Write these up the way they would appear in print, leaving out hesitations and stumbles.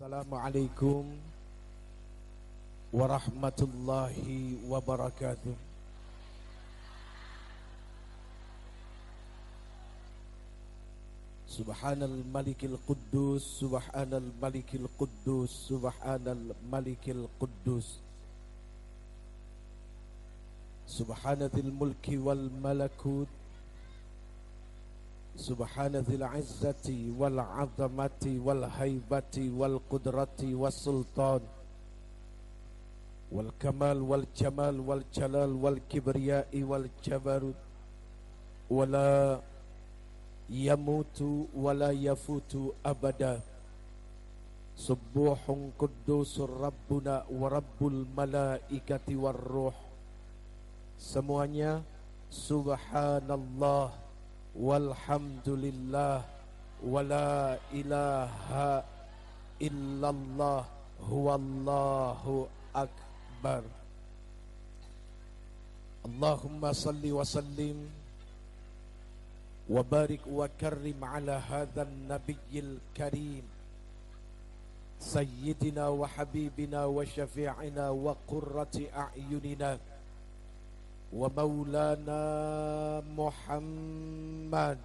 Assalamualaikum warahmatullahi wabarakatuh. Subhanal malikil quddus, subhanal malikil quddus, subhanal malikil quddus. Subhanatil mulki wal malakut, subhanatil izzati wal azamati wal haibati wal qudrati was sultan wal kamal wal jamal wal jalal wal kibriyai wal jabarut wala yamutu wala yafutu abada. Subuhun quddusur rabbuna wa rabbul malaikati war ruh. Semuanya subhanallah walhamdulillah wala ilaha illallah huwallahu akbar. Allahumma salli wa sallim wa barik wa karrim ala hadzal nabiyil karim sayyidina wa habibina wa syafi'ina wa qurrati a'yunina wa maulana Muhammad.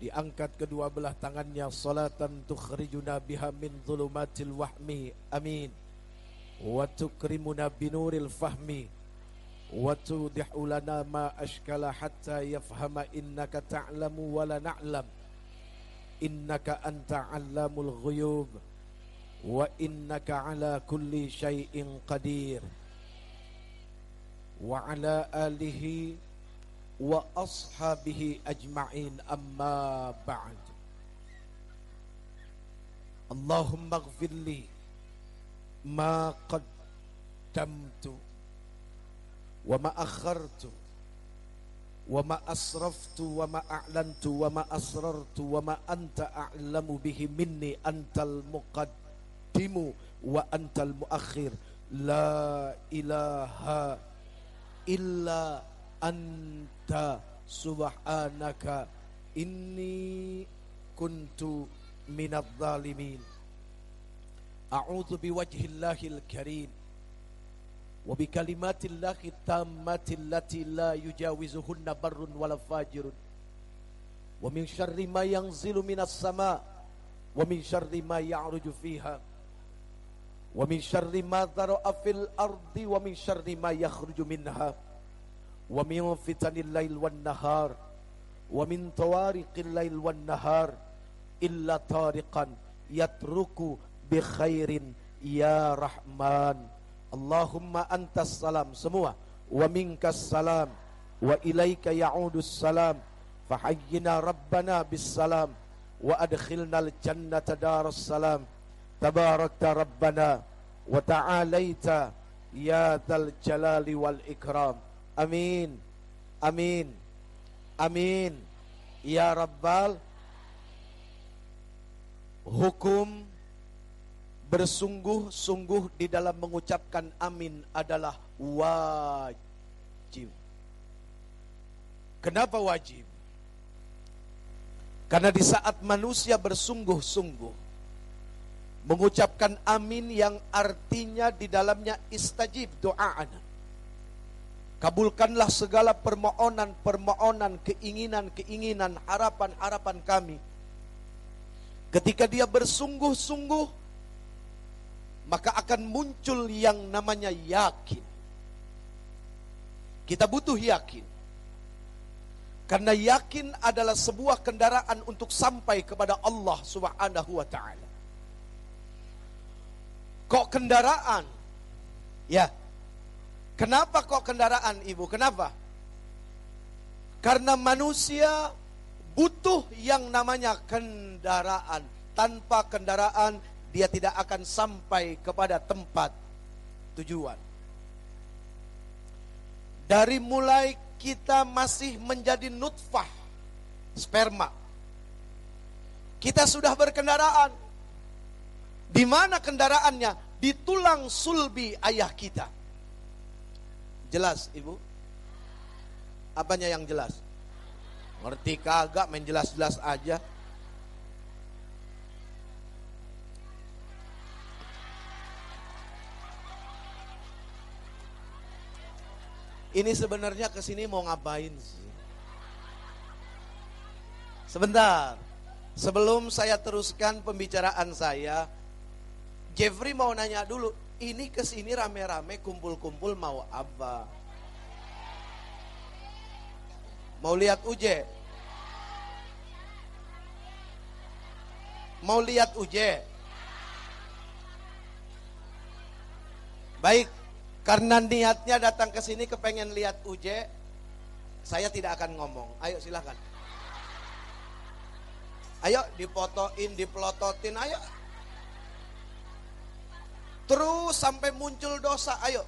Diangkat kedua belah tangannya, salatan tukhrijuna biha min dhulumatil wahmi, amin, wa tukrimuna binuril fahmi, wa tudihu lana ma ashkala hatta yafhama innaka ta'lamu wa la na'lam, innaka anta 'allamul ghuyub wa innaka ala kulli syai'in qadir. Wa ala alihi wa ashabihi ajma'in, amma ba'd. Allahumma ighfirli ma qaddamtu wa ma akhartu wa ma asraftu wa ma a'lantu wa ma asrartu wa ma anta a'lamu bihi minni, antal muqaddimu wa antal muakhir, la ilaha illa anta subhanaka inni kuntu minadh dhalimin. A'udzu biwajhillahil karim wa bikalimatillahi tammati allati la yujawizuhunna barrun wala fajirun, wa min syarri ma yanzilu minas sama wa min syarri ma ya'ruju fiha wa min syarri ma dhara'a fil ardi wa min syarri ma yakhruju minha wa min fitanil lail wan nahar wa min tawariqil lail wan nahar illa tariqan yatruku bi khairin ya rahman. Allahumma antas salam, semua, wa minkas salam wa ilaika ya'udus salam, fahayyina rabbana bis salam wa adkhilnal jannata daras salam. Tabarakta rabbana wa ta'alaita ya dzal jalali wal ikram. Amin, amin, amin ya rabbal. Hukum bersungguh-sungguh di dalam mengucapkan amin adalah wajib. Kenapa wajib? Karena di saat manusia bersungguh-sungguh mengucapkan amin, yang artinya di dalamnya istajib doa'ana, kabulkanlah segala permohonan, keinginan, harapan kami. Ketika dia bersungguh-sungguh, maka akan muncul yang namanya yakin. Kita butuh yakin, karena yakin adalah sebuah kendaraan untuk sampai kepada Allah Subhanahu wa ta'ala. Kok kendaraan? Ya. Kenapa kok kendaraan, Ibu? Kenapa? Karena manusia butuh yang namanya kendaraan. Tanpa kendaraan dia tidak akan sampai kepada tempat tujuan. Dari mulai kita masih menjadi nutfah, sperma, kita sudah berkendaraan. Di mana kendaraannya? Di tulang sulbi ayah kita. Jelas, Ibu? Apanya yang jelas? Ngerti kagak, main jelas-jelas aja. Ini sebenarnya kesini mau ngapain sih? Sebentar, sebelum saya teruskan pembicaraan saya, Jeffrey mau nanya dulu, ini kesini rame-rame kumpul-kumpul mau apa? Mau lihat Uje? Mau lihat Uje? Baik, karena niatnya datang ke sini kepengen lihat Uje, saya tidak akan ngomong. Ayo silakan. Ayo dipotoin, dipelototin, ayo. Terus sampai muncul dosa, ayo.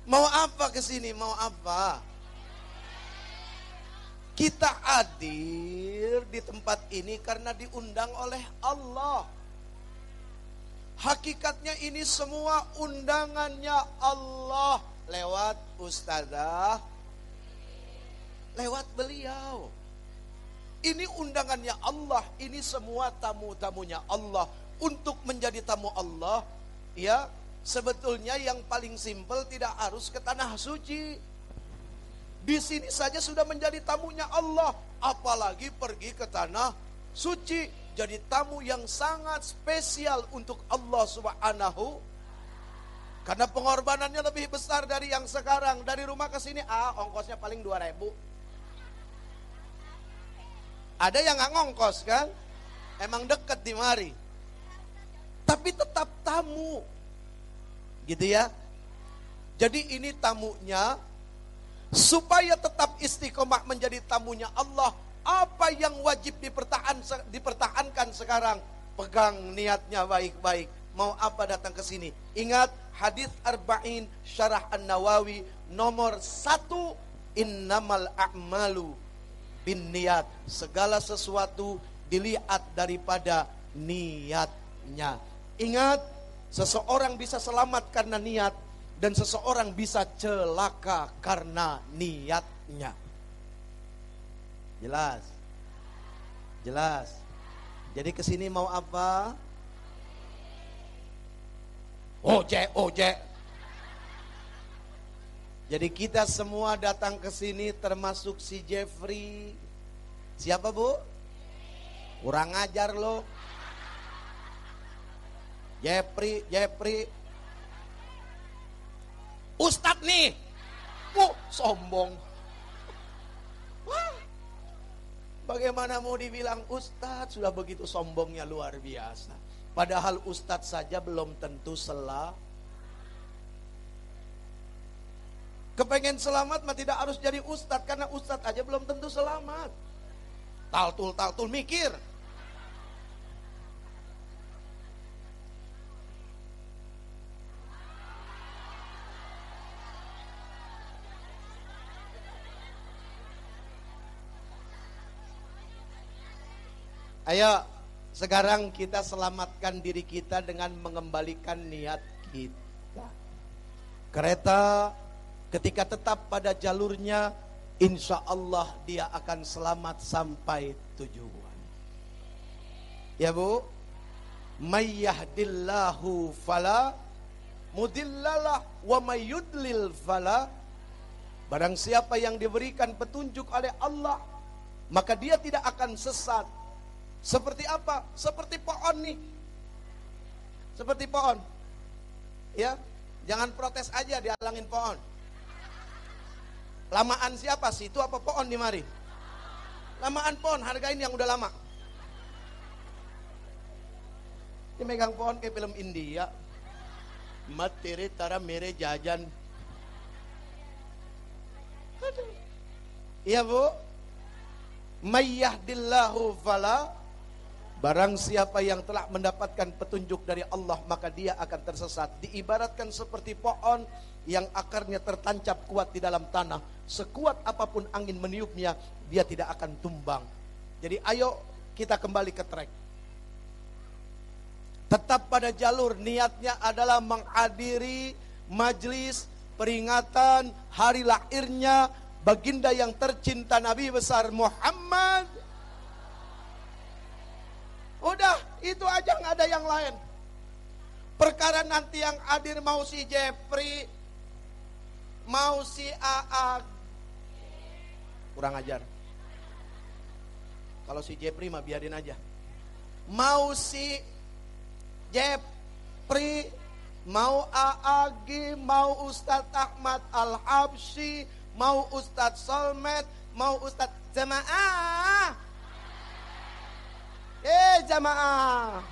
Mau apa ke sini? Mau apa? Kita hadir di tempat ini karena diundang oleh Allah. Hakikatnya ini semua undangannya Allah lewat ustazah, lewat beliau. Ini undangannya Allah, ini semua tamu-tamunya Allah. Untuk menjadi tamu Allah, ya sebetulnya yang paling simpel tidak harus ke tanah suci. Di sini saja sudah menjadi tamunya Allah, apalagi pergi ke tanah suci. Jadi tamu yang sangat spesial untuk Allah Subhanahu. Karena pengorbanannya lebih besar dari yang sekarang. Dari rumah ke sini, ongkosnya paling 2.000. Ada yang nggak ngongkos kan? Emang deket di mari. Tapi tetap tamu. Gitu ya. Jadi ini tamunya. Supaya tetap istiqomah menjadi tamunya Allah. Apa yang wajib dipertahankan sekarang? Pegang niatnya baik-baik. Mau apa datang ke sini? Ingat hadis Arba'in Syarah An-Nawawi nomor 1, innamal a'malu bin niat. Segala sesuatu dilihat daripada niatnya. Ingat, seseorang bisa selamat karena niat dan seseorang bisa celaka karena niatnya. Jelas? Jelas? Jadi kesini mau apa? Oje. Jadi kita semua datang ke sini termasuk si Jeffrey. Siapa bu? Kurang ajar lo. Jeffrey. Ustadz nih. Sombong. Wah. Bagaimana mau dibilang ustadz? Sudah begitu sombongnya luar biasa. Padahal ustadz saja belum tentu kepengen selamat mah tidak harus jadi ustadz. Karena ustadz aja belum tentu selamat. Taltul mikir. Ayo, sekarang kita selamatkan diri kita dengan mengembalikan niat kita. Kereta ketika tetap pada jalurnya, insya Allah dia akan selamat sampai tujuan. Ya bu, may yahdillahu fala mudillalah wa may yudlil fala. Barang siapa yang diberikan petunjuk oleh Allah, maka dia tidak akan sesat. Seperti apa? Seperti pohon nih. Seperti pohon. Ya, jangan protes aja dihalangin pohon. Lamaan siapa sih? Itu apa pohon di mari? Lamaan pohon, hargain yang udah lama. Ini megang pohon kayak film India. Materi tara mere jajan. Iya bu. Mayyahdillahu fala. Barang siapa yang telah mendapatkan petunjuk dari Allah, maka dia akan tersesat. Diibaratkan seperti pohon yang akarnya tertancap kuat di dalam tanah. Sekuat apapun angin meniupnya, dia tidak akan tumbang. Jadi ayo kita kembali ke track. Tetap pada jalur, niatnya adalah menghadiri majelis peringatan hari lahirnya baginda yang tercinta Nabi besar Muhammad. Udah, itu aja, nggak ada yang lain. Perkara nanti yang hadir mau si Jeffrey, mau si AA, kurang ajar. Kalau si Jeffrey mah biarin aja. Mau si Jeffrey, mau AAG, mau Ustadz Ahmad Al-Habsyi, mau Ustadz Solmed, mau Ustadz Jamaah. Jamaah.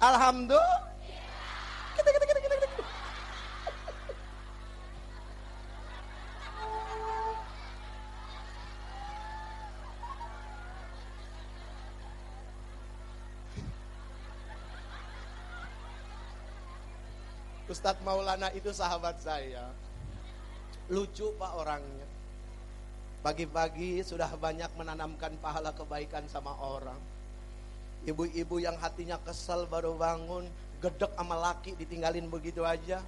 Alhamdulillah. Ustadz Maulana itu sahabat saya. Lucu Pak orangnya. Pagi-pagi sudah banyak menanamkan pahala kebaikan sama orang. Ibu-ibu yang hatinya kesel baru bangun, gedek sama laki ditinggalin begitu aja.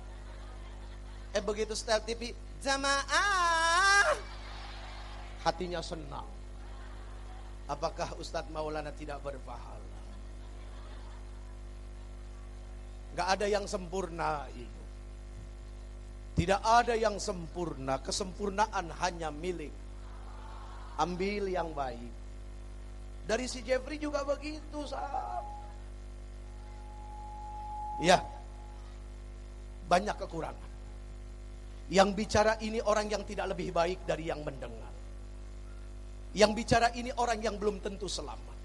Begitu setel TV, jamaah, hatinya senang. Apakah Ustadz Maulana tidak berpahala? Gak ada yang sempurna itu. Tidak ada yang sempurna. Kesempurnaan hanya milik. Ambil yang baik. Dari si Jeffrey juga begitu, sahab. Ya, banyak kekurangan. Yang bicara ini orang yang tidak lebih baik dari yang mendengar. Yang bicara ini orang yang belum tentu selamat.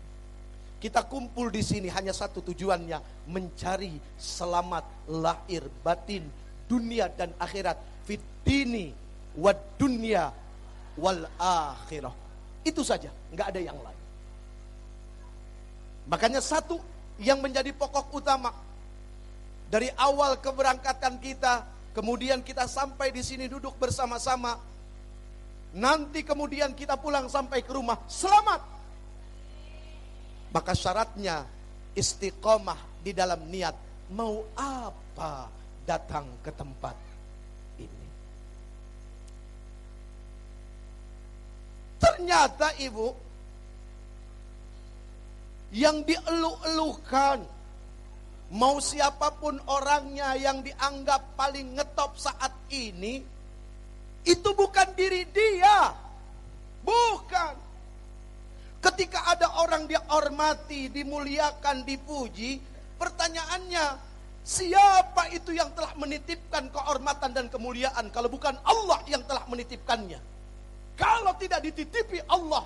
Kita kumpul di sini hanya satu tujuannya, mencari selamat lahir batin, dunia dan akhirat, fit dini wad dunya wal akhirah. Itu saja, nggak ada yang lain. Makanya satu yang menjadi pokok utama dari awal keberangkatan kita, kemudian kita sampai di sini duduk bersama-sama, nanti kemudian kita pulang sampai ke rumah selamat. Maka syaratnya istiqomah di dalam niat. Mau apa datang ke tempat ini? Ternyata ibu, yang dieluh-eluhkan, mau siapapun orangnya yang dianggap paling ngetop saat ini, itu bukan diri dia. Bukan. Ketika ada orang dihormati, dimuliakan, dipuji, pertanyaannya, siapa itu yang telah menitipkan kehormatan dan kemuliaan kalau bukan Allah yang telah menitipkannya? Kalau tidak dititipi Allah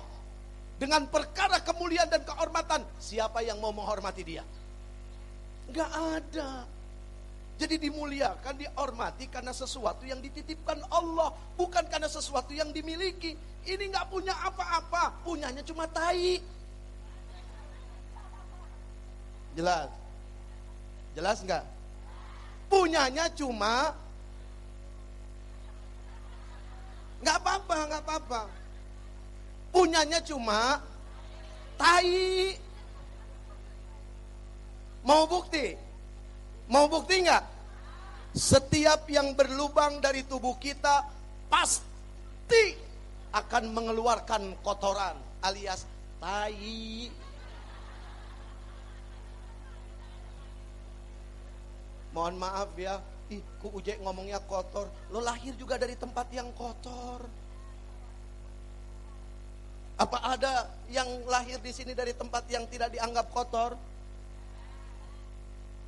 dengan perkara kemuliaan dan kehormatan, siapa yang mau menghormati dia? Gak ada. Jadi dimuliakan, dihormati karena sesuatu yang dititipkan Allah, bukan karena sesuatu yang dimiliki. Ini gak punya apa-apa, punyanya cuma tai. Jelas? Jelas gak? Punyanya cuma, gak apa-apa, gak apa-apa. Punyanya cuma tai. Mau bukti? Mau bukti nggak? Setiap yang berlubang dari tubuh kita pasti akan mengeluarkan kotoran alias tai. Mohon maaf ya, ku Uje ngomongnya kotor. Lo lahir juga dari tempat yang kotor. Apa ada yang lahir di sini dari tempat yang tidak dianggap kotor?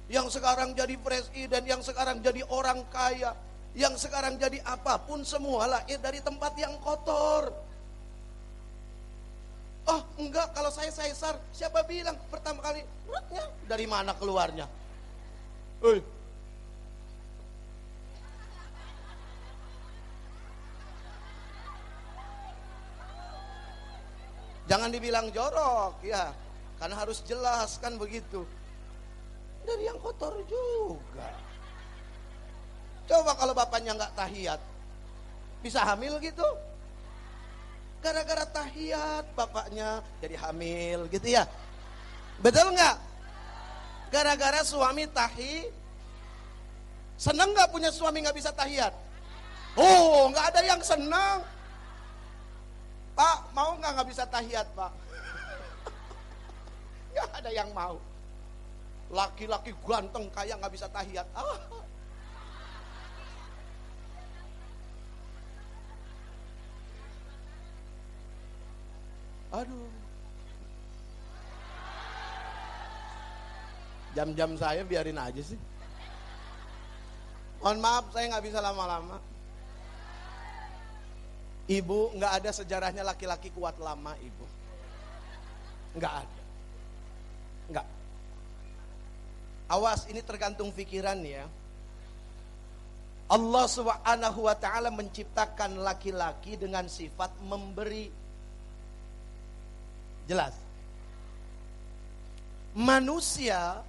Yang sekarang jadi presiden, yang sekarang jadi orang kaya, yang sekarang jadi apapun, semua lahir dari tempat yang kotor. Oh enggak, kalau saya Caesar, siapa bilang pertama kali dari mana keluarnya? Jangan dibilang jorok ya, karena harus jelas kan begitu. Dari yang kotor juga. Coba kalau bapaknya nggak tahiyat, bisa hamil gitu? Gara-gara tahiyat bapaknya jadi hamil gitu ya? Betul nggak? Gara-gara suami seneng nggak punya suami nggak bisa tahiyat? Oh, nggak ada yang senang. Pak, mau nggak bisa tahiyat, Pak? Nggak ada yang mau. Laki-laki ganteng kayak nggak bisa tahiyat. Aduh. Jam-jam saya biarin aja sih. Mohon maaf, saya nggak bisa lama-lama. Ibu, nggak ada sejarahnya laki-laki kuat lama, ibu. Nggak ada. Nggak. Awas, ini tergantung pikiran ya. Allah Subhanahu wa ta'ala menciptakan laki-laki dengan sifat memberi. Jelas. Manusia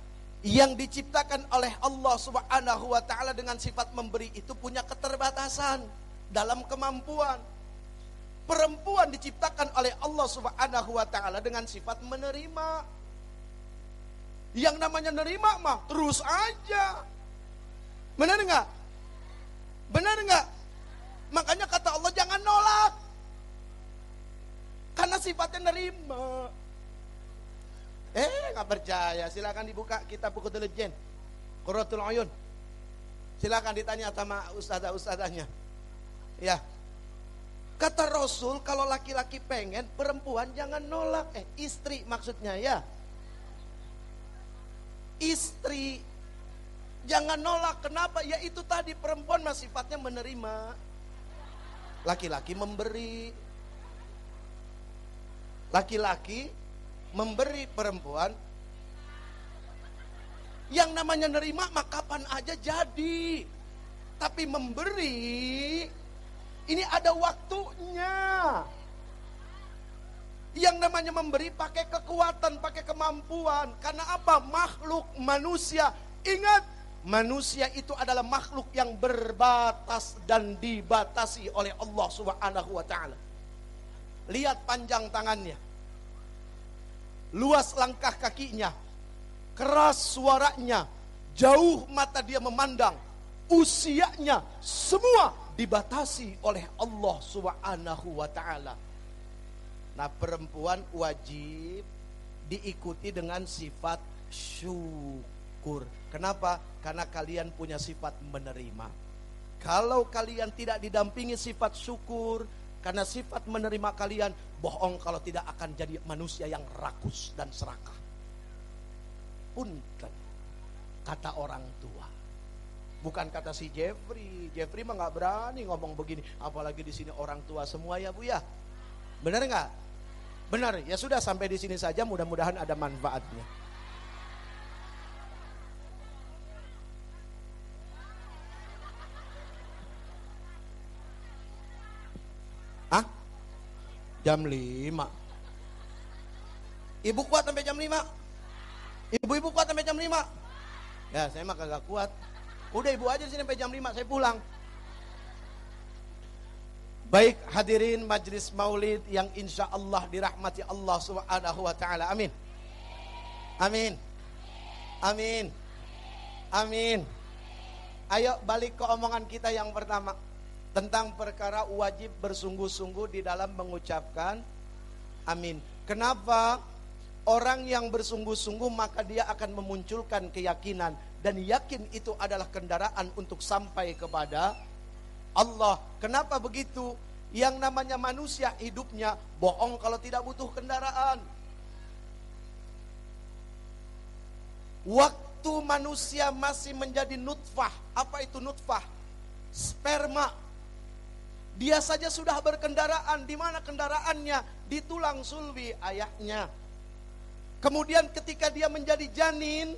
yang diciptakan oleh Allah Subhanahu wa ta'ala dengan sifat memberi itu punya keterbatasan dalam kemampuan. Perempuan diciptakan oleh Allah Subhanahu wa ta'ala dengan sifat menerima. Yang namanya nerima mah terus aja. Benar enggak? Benar enggak? Makanya kata Allah jangan nolak. Karena sifatnya nerima. Nggak percaya, silakan dibuka kitab buku intelijen Qurratul Uyun. Silakan ditanya sama ustazah-ustazahnya. Ya. Kata Rasul kalau laki-laki pengen, perempuan jangan nolak. Istri maksudnya ya. Istri jangan nolak. Kenapa? Ya itu tadi, perempuan mah sifatnya menerima. Laki-laki memberi. Laki-laki memberi, perempuan yang namanya nerima mah kapan aja jadi. Tapi memberi ini ada waktunya. Yang namanya memberi pakai kekuatan, pakai kemampuan. Karena apa? Makhluk manusia. Ingat, manusia itu adalah makhluk yang berbatas dan dibatasi oleh Allah Subhanahu wa ta'ala. Lihat panjang tangannya, luas langkah kakinya, keras suaranya, jauh mata dia memandang, usianya, semua dibatasi oleh Allah Subhanahu wa ta'ala. Nah, perempuan wajib diikuti dengan sifat syukur. Kenapa? Karena kalian punya sifat menerima. Kalau kalian tidak didampingi sifat syukur, karena sifat menerima kalian, bohong kalau tidak akan jadi manusia yang rakus dan serakah. Punten, kata orang tua. Bukan kata si Jeffrey. Jeffrey mah nggak berani ngomong begini. Apalagi di sini orang tua semua ya Bu ya. Benar nggak? Benar. Ya sudah, sampai di sini saja. Mudah-mudahan ada manfaatnya. Jam 5. Ibu kuat sampai jam 5? Ibu-ibu kuat sampai jam 5? Ya, saya mah kagak kuat. Udah ibu aja di sini sampai jam 5, saya pulang. Baik, hadirin majlis maulid yang insya Allah dirahmati Allah Subhanahu wa ta'ala. Amin. Amin. Amin. Amin. Ayo balik ke omongan kita yang pertama. Tentang perkara wajib bersungguh-sungguh di dalam mengucapkan amin. Kenapa? Orang yang bersungguh-sungguh maka dia akan memunculkan keyakinan. Dan yakin itu adalah kendaraan untuk sampai kepada Allah. Kenapa begitu? Yang namanya manusia hidupnya bohong kalau tidak butuh kendaraan. Waktu manusia masih menjadi nutfah. Apa itu nutfah? Sperma. Dia saja sudah berkendaraan. Di mana kendaraannya? Di tulang sulbi ayahnya. Kemudian ketika dia menjadi janin,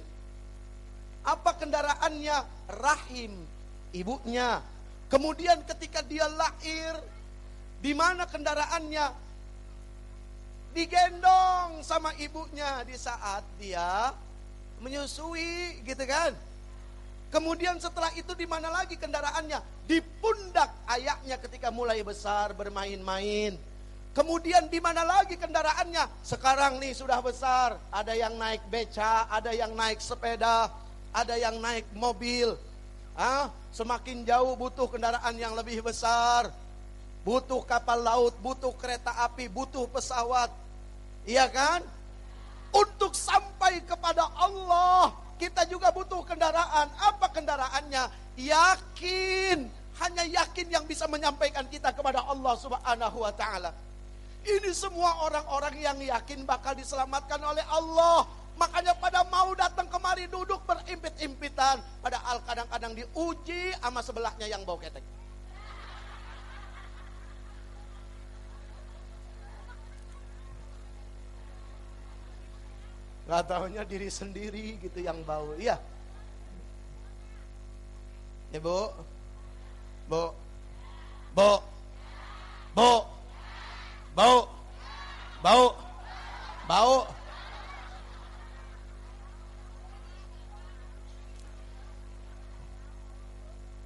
apa kendaraannya? Rahim ibunya. Kemudian ketika dia lahir, di mana kendaraannya? Digendong sama ibunya di saat dia menyusui, gitu kan? Kemudian setelah itu di mana lagi kendaraannya? Di pundak ayahnya ketika mulai besar bermain-main. Kemudian di mana lagi kendaraannya? Sekarang nih sudah besar, ada yang naik beca, ada yang naik sepeda, ada yang naik mobil. Semakin jauh butuh kendaraan yang lebih besar. Butuh kapal laut, butuh kereta api, butuh pesawat. Iya kan? Untuk sampai kepada Allah kita juga butuh kendaraan. Apa kendaraannya? Yakin. Hanya yakin yang bisa menyampaikan kita kepada Allah Subhanahu wa ta'ala. Ini semua orang-orang yang yakin bakal diselamatkan oleh Allah. Makanya pada mau datang kemari duduk berimpit-impitan. Padahal kadang-kadang diuji sama sebelahnya yang bau ketek. Gak taunya diri sendiri gitu yang bau. Iya. Ya Bu. Bu. Bu. Bu. Bau. Bau. Bau.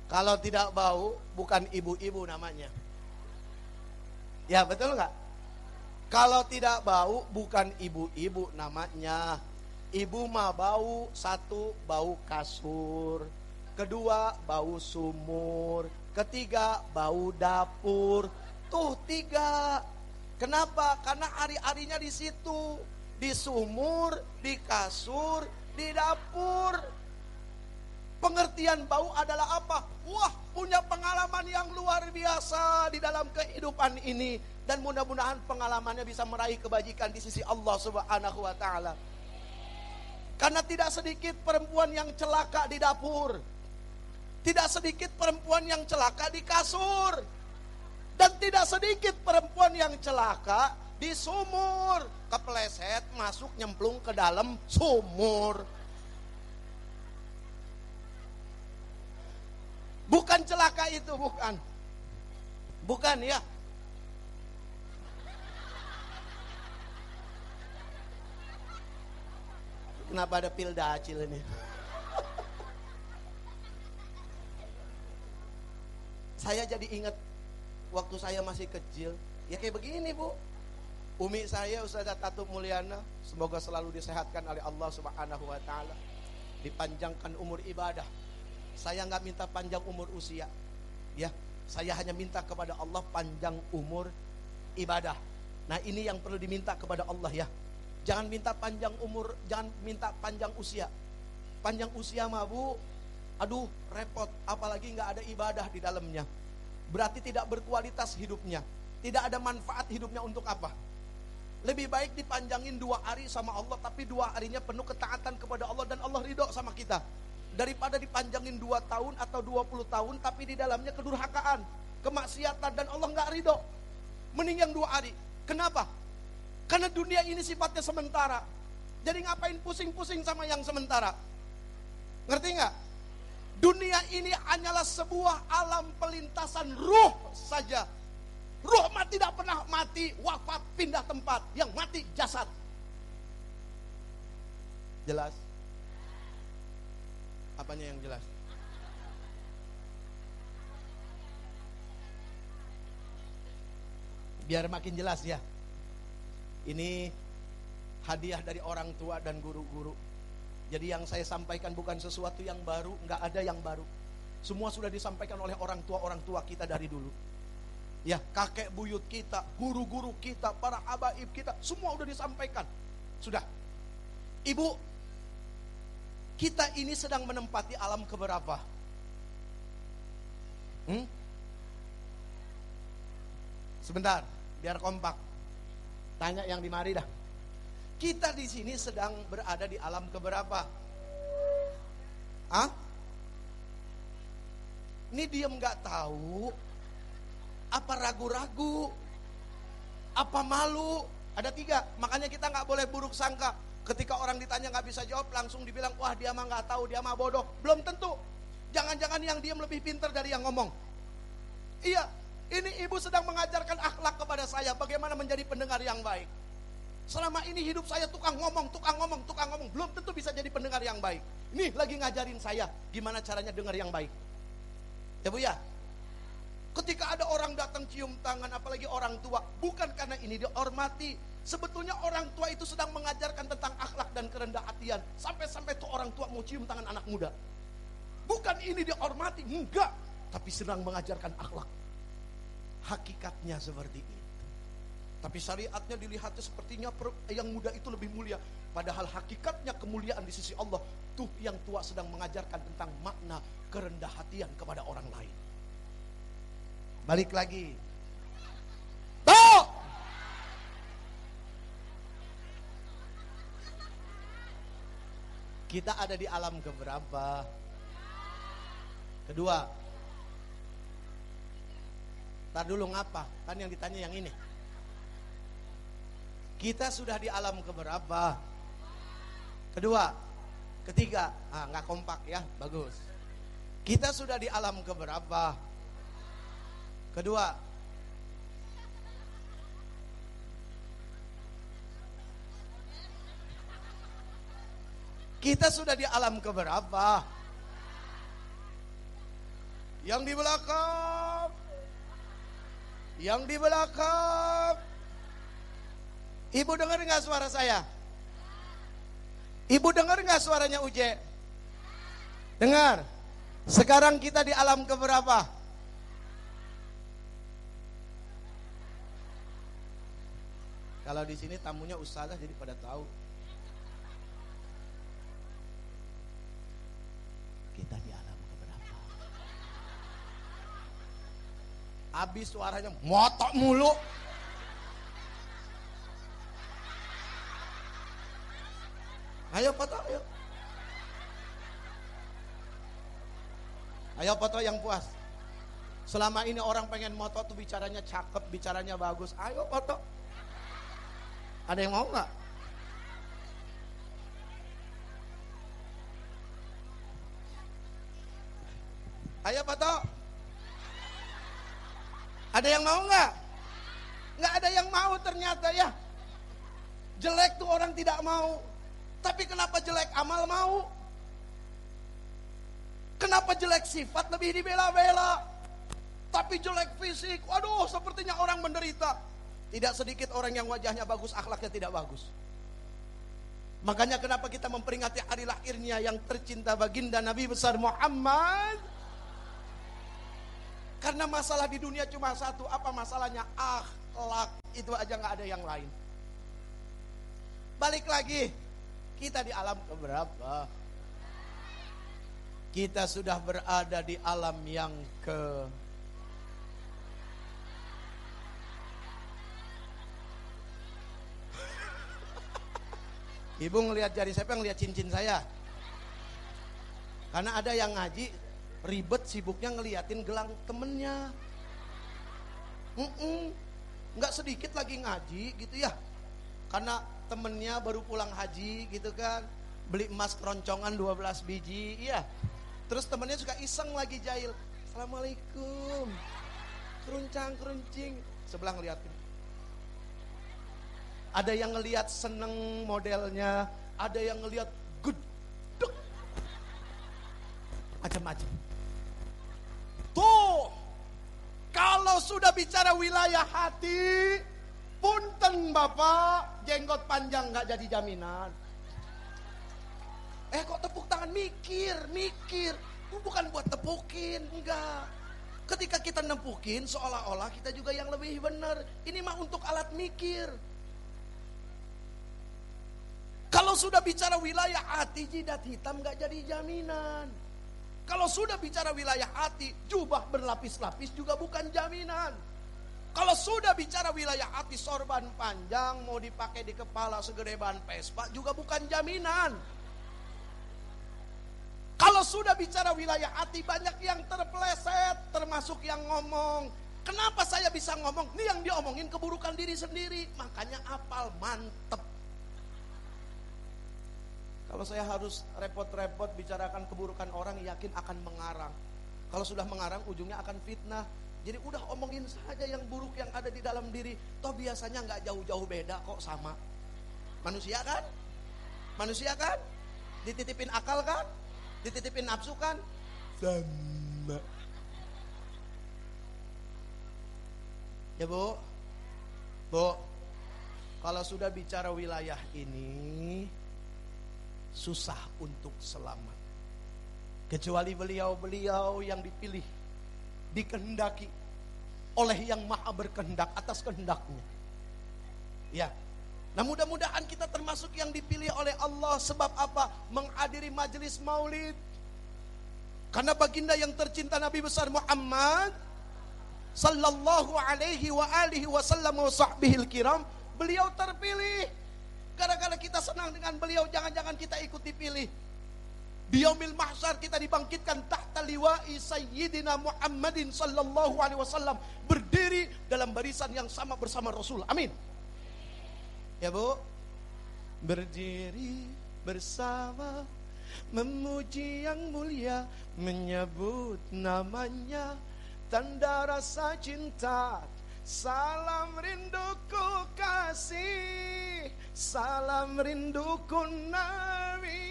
Kalau tidak bau, bukan ibu-ibu namanya. Ya betul nggak? Kalau tidak bau, bukan ibu-ibu namanya. Ibu mah bau, satu bau kasur, kedua bau sumur, ketiga bau dapur. Tuh 3. Kenapa? Karena hari-harinya di situ, di sumur, di kasur, di dapur. Pengertian bau adalah apa? Wah, punya pengalaman yang luar biasa di dalam kehidupan ini. Dan mudah-mudahan pengalamannya bisa meraih kebajikan di sisi Allah Subhanahu wa ta'ala. Karena tidak sedikit perempuan yang celaka di dapur. Tidak sedikit perempuan yang celaka di kasur. Dan tidak sedikit perempuan yang celaka di sumur. Kepleset, masuk nyemplung ke dalam sumur. Bukan celaka itu, bukan. Bukan ya. Kenapa ada pil dacil ini? Saya jadi ingat waktu saya masih kecil. Ya kayak begini Bu. Umi saya Ustazah Tatu Mulyana, semoga selalu disehatkan oleh Allah Subhanahu wa ta'ala. Dipanjangkan umur ibadah. Saya nggak minta panjang umur usia, ya. Saya hanya minta kepada Allah panjang umur ibadah. Nah ini yang perlu diminta kepada Allah ya. Jangan minta panjang umur, jangan minta panjang usia. Panjang usia mah Bu, aduh repot. Apalagi nggak ada ibadah di dalamnya. Berarti tidak berkualitas hidupnya. Tidak ada manfaat hidupnya untuk apa? Lebih baik dipanjangin 2 hari sama Allah, tapi 2 harinya penuh ketaatan kepada Allah dan Allah ridho sama kita. Daripada dipanjangin 2 tahun atau 20 tahun tapi di dalamnya kedurhakaan, kemaksiatan dan Allah nggak ridho. Mending yang 2 hari. Kenapa? Karena dunia ini sifatnya sementara. Jadi ngapain pusing-pusing sama yang sementara? Ngerti nggak? Dunia ini hanyalah sebuah alam pelintasan ruh saja. Ruh mah tidak pernah mati, wafat, pindah tempat. Yang mati jasad. Jelas? Apanya yang jelas? Biar makin jelas ya. Ini hadiah dari orang tua dan guru-guru. Jadi yang saya sampaikan bukan sesuatu yang baru, nggak ada yang baru. Semua sudah disampaikan oleh orang tua kita dari dulu. Ya, kakek buyut kita, guru-guru kita, para habaib kita, semua sudah disampaikan. Sudah. Ibu, kita ini sedang menempati alam keberapa? Sebentar, biar kompak. Tanya yang di mari dah. Kita di sini sedang berada di alam keberapa? Ini diem nggak tahu? Apa ragu-ragu? Apa malu? Ada 3. Makanya kita nggak boleh buruk sangka. Ketika orang ditanya nggak bisa jawab, langsung dibilang, wah dia mah nggak tahu, dia mah bodoh. Belum tentu. Jangan-jangan yang diam lebih pintar dari yang ngomong. Iya, ini ibu sedang mengajarkan akhlak kepada saya, bagaimana menjadi pendengar yang baik. Selama ini hidup saya tukang ngomong. Belum tentu bisa jadi pendengar yang baik. Nih lagi ngajarin saya, gimana caranya dengar yang baik. Ya Bu ya. Ketika ada orang datang cium tangan, apalagi orang tua, bukan karena ini dihormati. Sebetulnya orang tua itu sedang mengajarkan tentang akhlak dan kerendah hatian. Sampai-sampai tuh orang tua mau cium tangan anak muda. Bukan ini dihormati, enggak. Tapi sedang mengajarkan akhlak. Hakikatnya seperti itu. Tapi syariatnya dilihatnya sepertinya yang muda itu lebih mulia. Padahal hakikatnya kemuliaan di sisi Allah, tuh yang tua sedang mengajarkan tentang makna kerendah hatian kepada orang lain. Balik lagi. Tuh! Kita ada di alam keberapa? Kedua. Ntar dulu ngapa? Kan yang ditanya yang ini. Kita sudah di alam keberapa? Kedua. Ketiga. Nggak kompak ya, bagus. Kita sudah di alam keberapa? Kedua. Kita sudah di alam keberapa? Yang di belakang. Yang di belakang. Ibu dengar nggak suara saya? Ibu dengar nggak suaranya Uje? Dengar. Sekarang kita di alam keberapa? Kalau di sini tamunya ustazah jadi pada tahu. Kita di alam keberapa? Habis suaranya motok mulu. Ayo foto, ayo. Ayo foto yang puas. Selama ini orang pengen moto tuh bicaranya cakep, bicaranya bagus. Ayo foto. Ada yang mau nggak? Ayo foto. Ada yang mau nggak? Nggak ada yang mau ternyata ya. Jelek tuh orang tidak mau. Tapi kenapa jelek amal mau? Kenapa jelek sifat lebih dibela-bela? Tapi jelek fisik, waduh sepertinya orang menderita. Tidak sedikit orang yang wajahnya bagus, akhlaknya tidak bagus. Makanya kenapa kita memperingati hari lahirnya yang tercinta baginda Nabi besar Muhammad? Karena masalah di dunia cuma satu, apa masalahnya? Akhlak, itu aja gak ada yang lain. Balik lagi. Kita di alam keberapa? Kita sudah berada di alam yang ke... Ibu ngelihat jari saya, ngelihat cincin saya. Karena ada yang ngaji ribet sibuknya ngeliatin gelang temennya. Nggak sedikit lagi ngaji gitu ya. Karena temennya baru pulang haji gitu kan, beli emas keroncongan 12 biji, iya. Terus temennya suka iseng lagi jahil, assalamualaikum, keruncang keruncing, sebelah ngeliatin. Ada yang ngeliat seneng modelnya, ada yang ngeliat gedek, macam-macam. Tuh, kalau sudah bicara wilayah hati, punten Bapak, jenggot panjang gak jadi jaminan. Kok tepuk tangan, mikir. Bukan buat tepukin, enggak. Ketika kita nempukin seolah-olah kita juga yang lebih benar. Ini mah untuk alat mikir. Kalau sudah bicara wilayah hati, jidat hitam gak jadi jaminan. Kalau sudah bicara wilayah hati, jubah berlapis-lapis juga bukan jaminan. Kalau sudah bicara wilayah hati, sorban panjang mau dipakai di kepala segede ban Vespa juga bukan jaminan. Kalau sudah bicara wilayah hati, banyak yang terpeleset, termasuk yang ngomong. Kenapa saya bisa ngomong? Ini yang diomongin keburukan diri sendiri, makanya apal mantep. Kalau saya harus repot-repot bicarakan keburukan orang, yakin akan mengarang. Kalau sudah mengarang, ujungnya akan fitnah. Jadi udah omongin saja yang buruk yang ada di dalam diri. Toh biasanya gak jauh-jauh beda kok, sama. Manusia kan? Manusia kan? Dititipin akal kan? Dititipin nafsu kan? Sama. Ya Bu? Bu, kalau sudah bicara wilayah ini, susah untuk selamat. Kecuali beliau-beliau yang dipilih, dikehendaki oleh yang maha berkehendak atas kehendaknya. Ya. Nah mudah-mudahan kita termasuk yang dipilih oleh Allah. Sebab apa? Menghadiri majelis maulid. Karena baginda yang tercinta Nabi besar Muhammad sallallahu alaihi wa alihi wasallam wa sahbihil kiram, beliau terpilih. Gara-gara kita senang dengan beliau, jangan-jangan kita ikut dipilih. Di yaumil mahsyar kita dibangkitkan tahta liwa'i sayyidina Muhammadin sallallahu alaihi wasallam, berdiri dalam barisan yang sama bersama Rasul. Amin. Ya Bu, berdiri bersama, memuji yang mulia, menyebut namanya, tanda rasa cinta. Salam rinduku kasih, salam rinduku Nabi,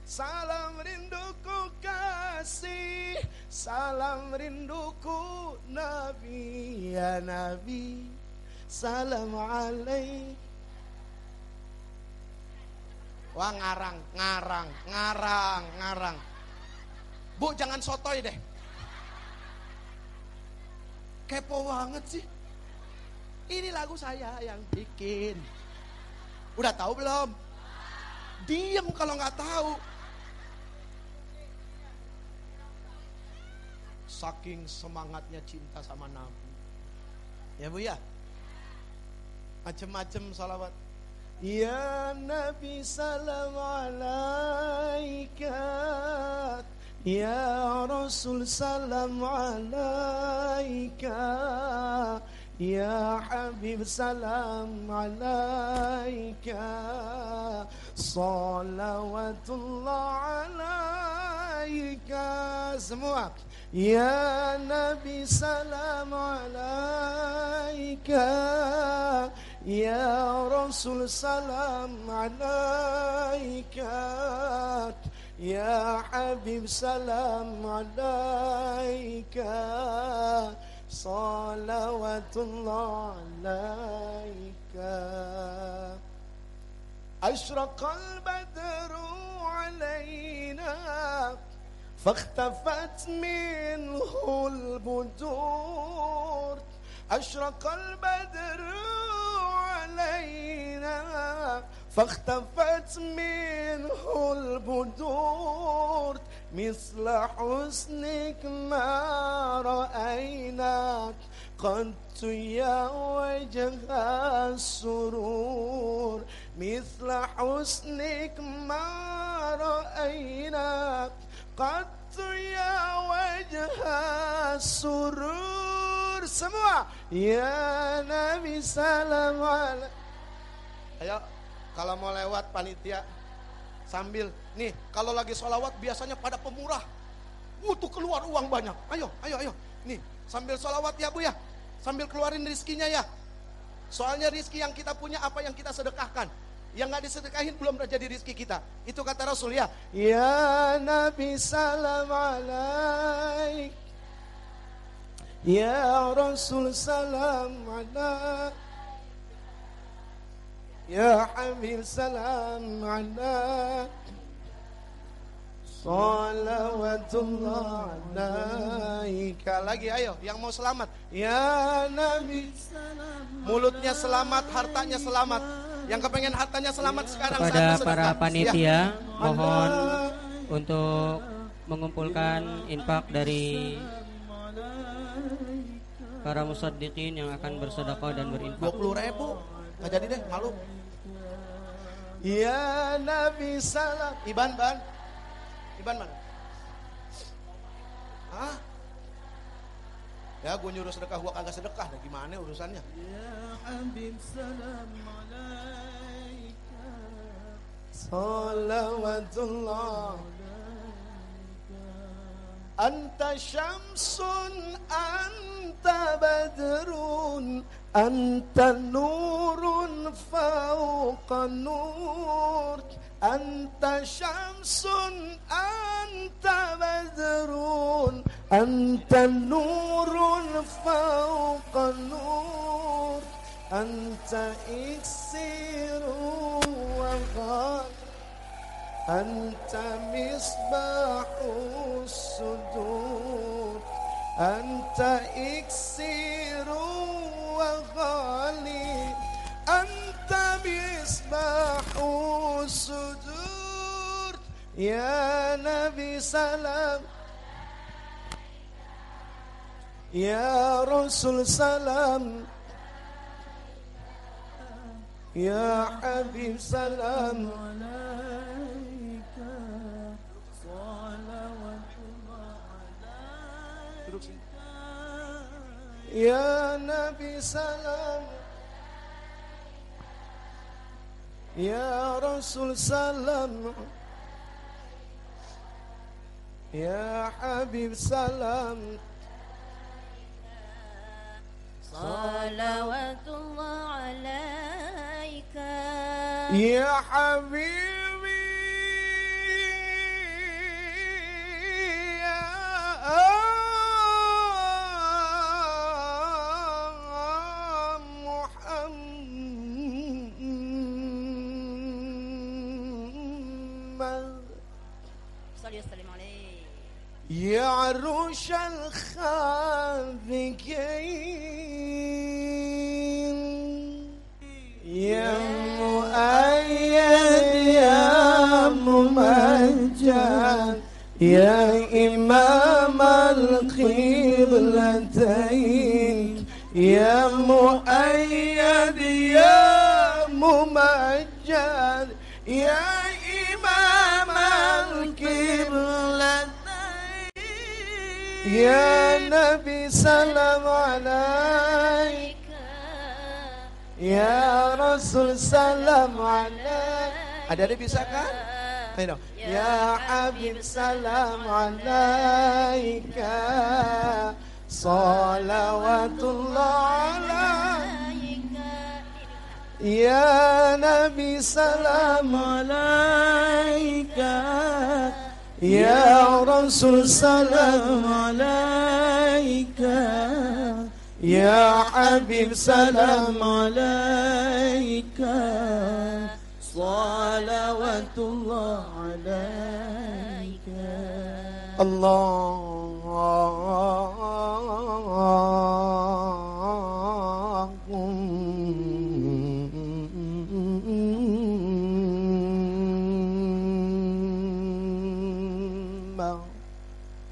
salam rinduku kasih, salam rinduku Nabi, ya Nabi, salam alaik. Wah ngarang. Bu jangan sotoy deh. Kepo banget sih. Ini lagu saya yang bikin. Udah tahu belum? Diem kalau nggak tahu. Saking semangatnya cinta sama Nabi. Ya Bu ya. Macem-macem salawat. Ya Nabi salam alaika, ya Rasul salam alaika, ya Habib salam alaika, salawatullah alaika. Semua. Ya Nabi salam alaika, ya Rasul salam alaika, ya Habib salam alaika, salawatullah alaika. Ashraqal badru alaina, فاختفت منه البدور. أشرق البدر علينا فاختفت منه البدور. مثل حسنك ما رأيناك قد يا وجه السرور. مثل حسنك ما رأيناك قد ya wajah surur. Semua. Ya Nabi salam alaik. Ayo kalau mau lewat panitia sambil nih, kalau lagi sholawat biasanya pada pemurah, butuh keluar uang banyak. Ayo nih sambil sholawat ya Bu ya, sambil keluarin rizkinya ya. Soalnya rizki yang kita punya apa yang kita sedekahkan, yang gak disedekahin belum jadi rizki kita. Itu kata Rasul ya. Ya Nabi salam alaik, ya Rasul salam alaik, ya Habib salam alaik, salawatullah alaika. Lagi ayo yang mau selamat. Ya Nabi salam, mulutnya selamat, hartanya selamat. Yang kepengen hartanya selamat sekarang kepada para panitia mohon untuk mengumpulkan infak dari para musaddiqin yang akan bersedekah dan berinfak. 20.000 nggak jadi deh, malu. Ya Nabi salam. Iban mana? Hah? Ya gue nyuruh sedekah, gue kagak sedekah. Nah, gimana urusannya? Ya Habib salam alaika, salawatullah. Anta syamsun, anta badrun, anta nurun fauqa nur. Anta syamsun, anta badrun, anta nurun fauqa nur. Anta iksiru wa ghal, anta misbahus sudur. Anta iksiru wa ghali, asbahu sujud. Ya Nabi salam, ya Rasul salam, ya Habib salam. Ya Nabi salam, ya Rasul salam, ya Habib salam. Salawatullah alaika Ya Habibi ya Muhammad. Salli wa sallim alayhi. Ya Arushal Khafiqin, ya Muayyad ya Mumajjad, ya Imam al-Qiblatain, ya Muayyad ya Mumajjad, ya Imam al-Qiblatain. Ya Nabi salam alaika, ya Rasul salam alaika. Ada bisa kan? Ayo. Ya Habib salam alaika, salawatullah alaika. Ya Nabi salam alaika, ya Rasul salam alaika, ya Habib salam alaika, salawatullah alaika. Allahumma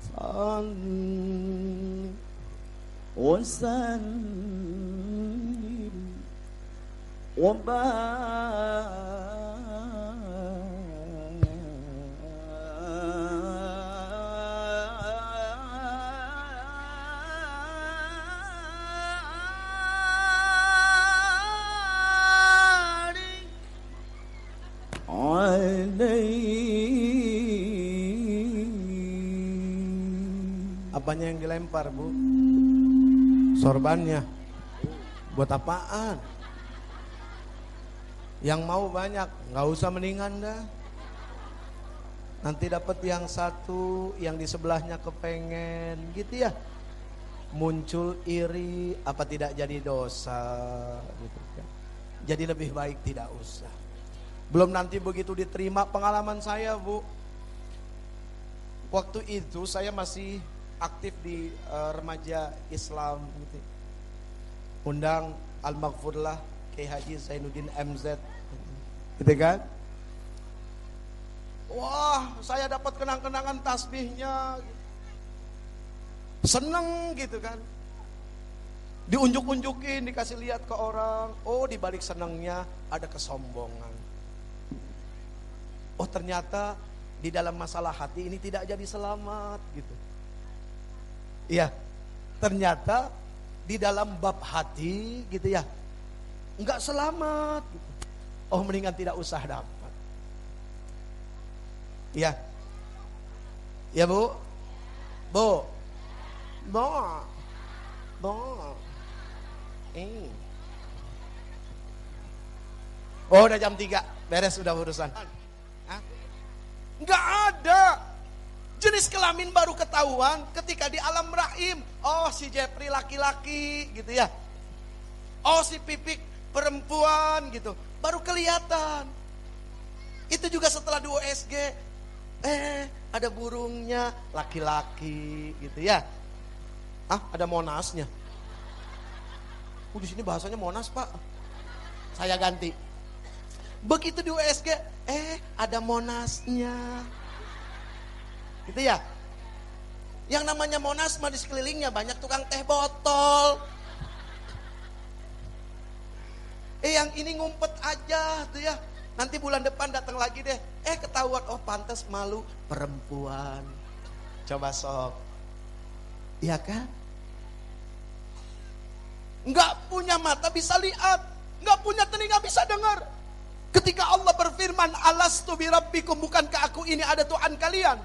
salli wa sallim wa Apanya yang dilempar, Bu? Sorbannya. Buat apaan? Yang mau banyak, nggak usah mendingan dah. Nanti dapat yang satu, yang di sebelahnya kepengen, gitu ya. Muncul iri, apa tidak jadi dosa, gitu kan. Jadi lebih baik tidak usah. Belum nanti begitu diterima. Pengalaman saya, Bu, waktu itu saya masih aktif di remaja Islam gitu. Undang Al-Maghfurlah Kiai Haji Zainuddin MZ gitu kan. Wah, saya dapat kenang-kenangan tasbihnya, seneng gitu kan. Diunjuk-unjukin, dikasih lihat ke orang. Oh, di balik senengnya ada kesombongan. Oh, ternyata di dalam masalah hati ini tidak jadi selamat gitu. Iya, ternyata di dalam bab hati gitu ya, enggak selamat gitu. Oh, mendingan tidak usah dapat. Iya. Ya, Bu. Bu. Bu. Bu. Oh, udah jam 3, beres udah urusan. Hah? Enggak ada. Jenis kelamin baru ketahuan ketika di alam rahim. Oh, si Jepri laki-laki gitu ya. Oh, si Pipik perempuan gitu. Baru kelihatan. Itu juga setelah di USG. Ada burungnya laki-laki gitu ya. Ah, ada Monasnya. Di sini bahasanya Monas, Pak. Saya ganti. Begitu di USG, ada Monasnya. Gitu ya. Yang namanya Monas mah di sekelilingnya banyak tukang teh botol. Yang ini ngumpet aja tuh ya. Nanti bulan depan datang lagi deh. Ketahuan, oh pantas malu perempuan. Coba sok. Iya kan? Nggak punya mata bisa lihat, nggak punya telinga bisa dengar. Ketika Allah berfirman, alastu birabbikum, bukankah aku ini ada Tuhan kalian?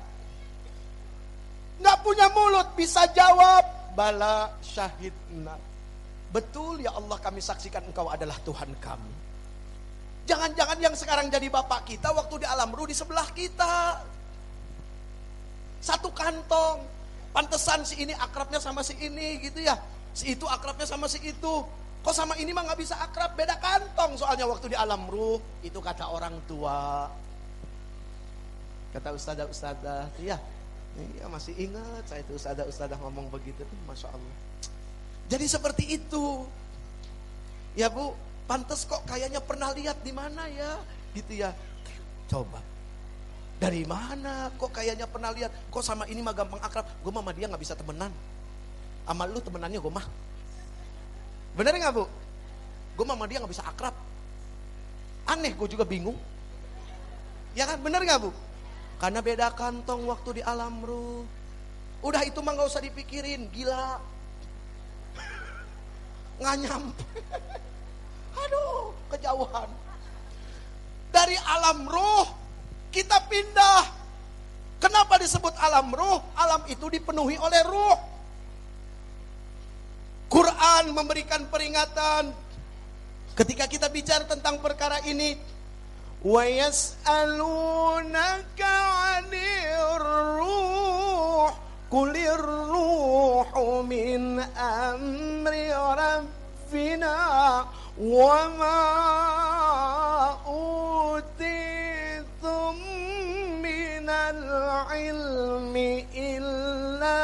Nggak punya mulut bisa jawab, bala syahidna. Betul ya Allah, kami saksikan engkau adalah Tuhan kami. Jangan-jangan yang sekarang jadi bapak kita waktu di alam ruh di sebelah kita. Satu kantong. Pantesan si ini akrabnya sama si ini gitu ya. Si itu akrabnya sama si itu. Kok sama ini mah gak bisa akrab, beda kantong soalnya waktu di alam ruh. Itu kata orang tua. Kata ustadzah, iya masih ingat saya itu ustadzah ngomong begitu tuh, Masya Allah. Jadi seperti itu. Ya Bu, pantes kok kayaknya pernah lihat di mana ya, gitu ya. Coba. Dari mana kok kayaknya pernah lihat? Kok sama ini mah gampang akrab? Gue sama dia gak bisa temenan. Sama lu temenannya gue mah. Bener gak Bu? Gue sama dia gak bisa akrab. Aneh, gue juga bingung. Ya kan, bener gak Bu? Karena beda kantong waktu di alam ruh. Udah itu mah gak usah dipikirin, gila. Gak nyampe. Aduh, kejauhan. Dari alam ruh kita pindah. Kenapa disebut alam ruh? Alam itu dipenuhi oleh ruh. Quran memberikan peringatan ketika kita bicara tentang perkara ini. Wa yas'alunaka 'anir ruh qulir ruhu min amri rabbina wa ma utitum minal ilmi illa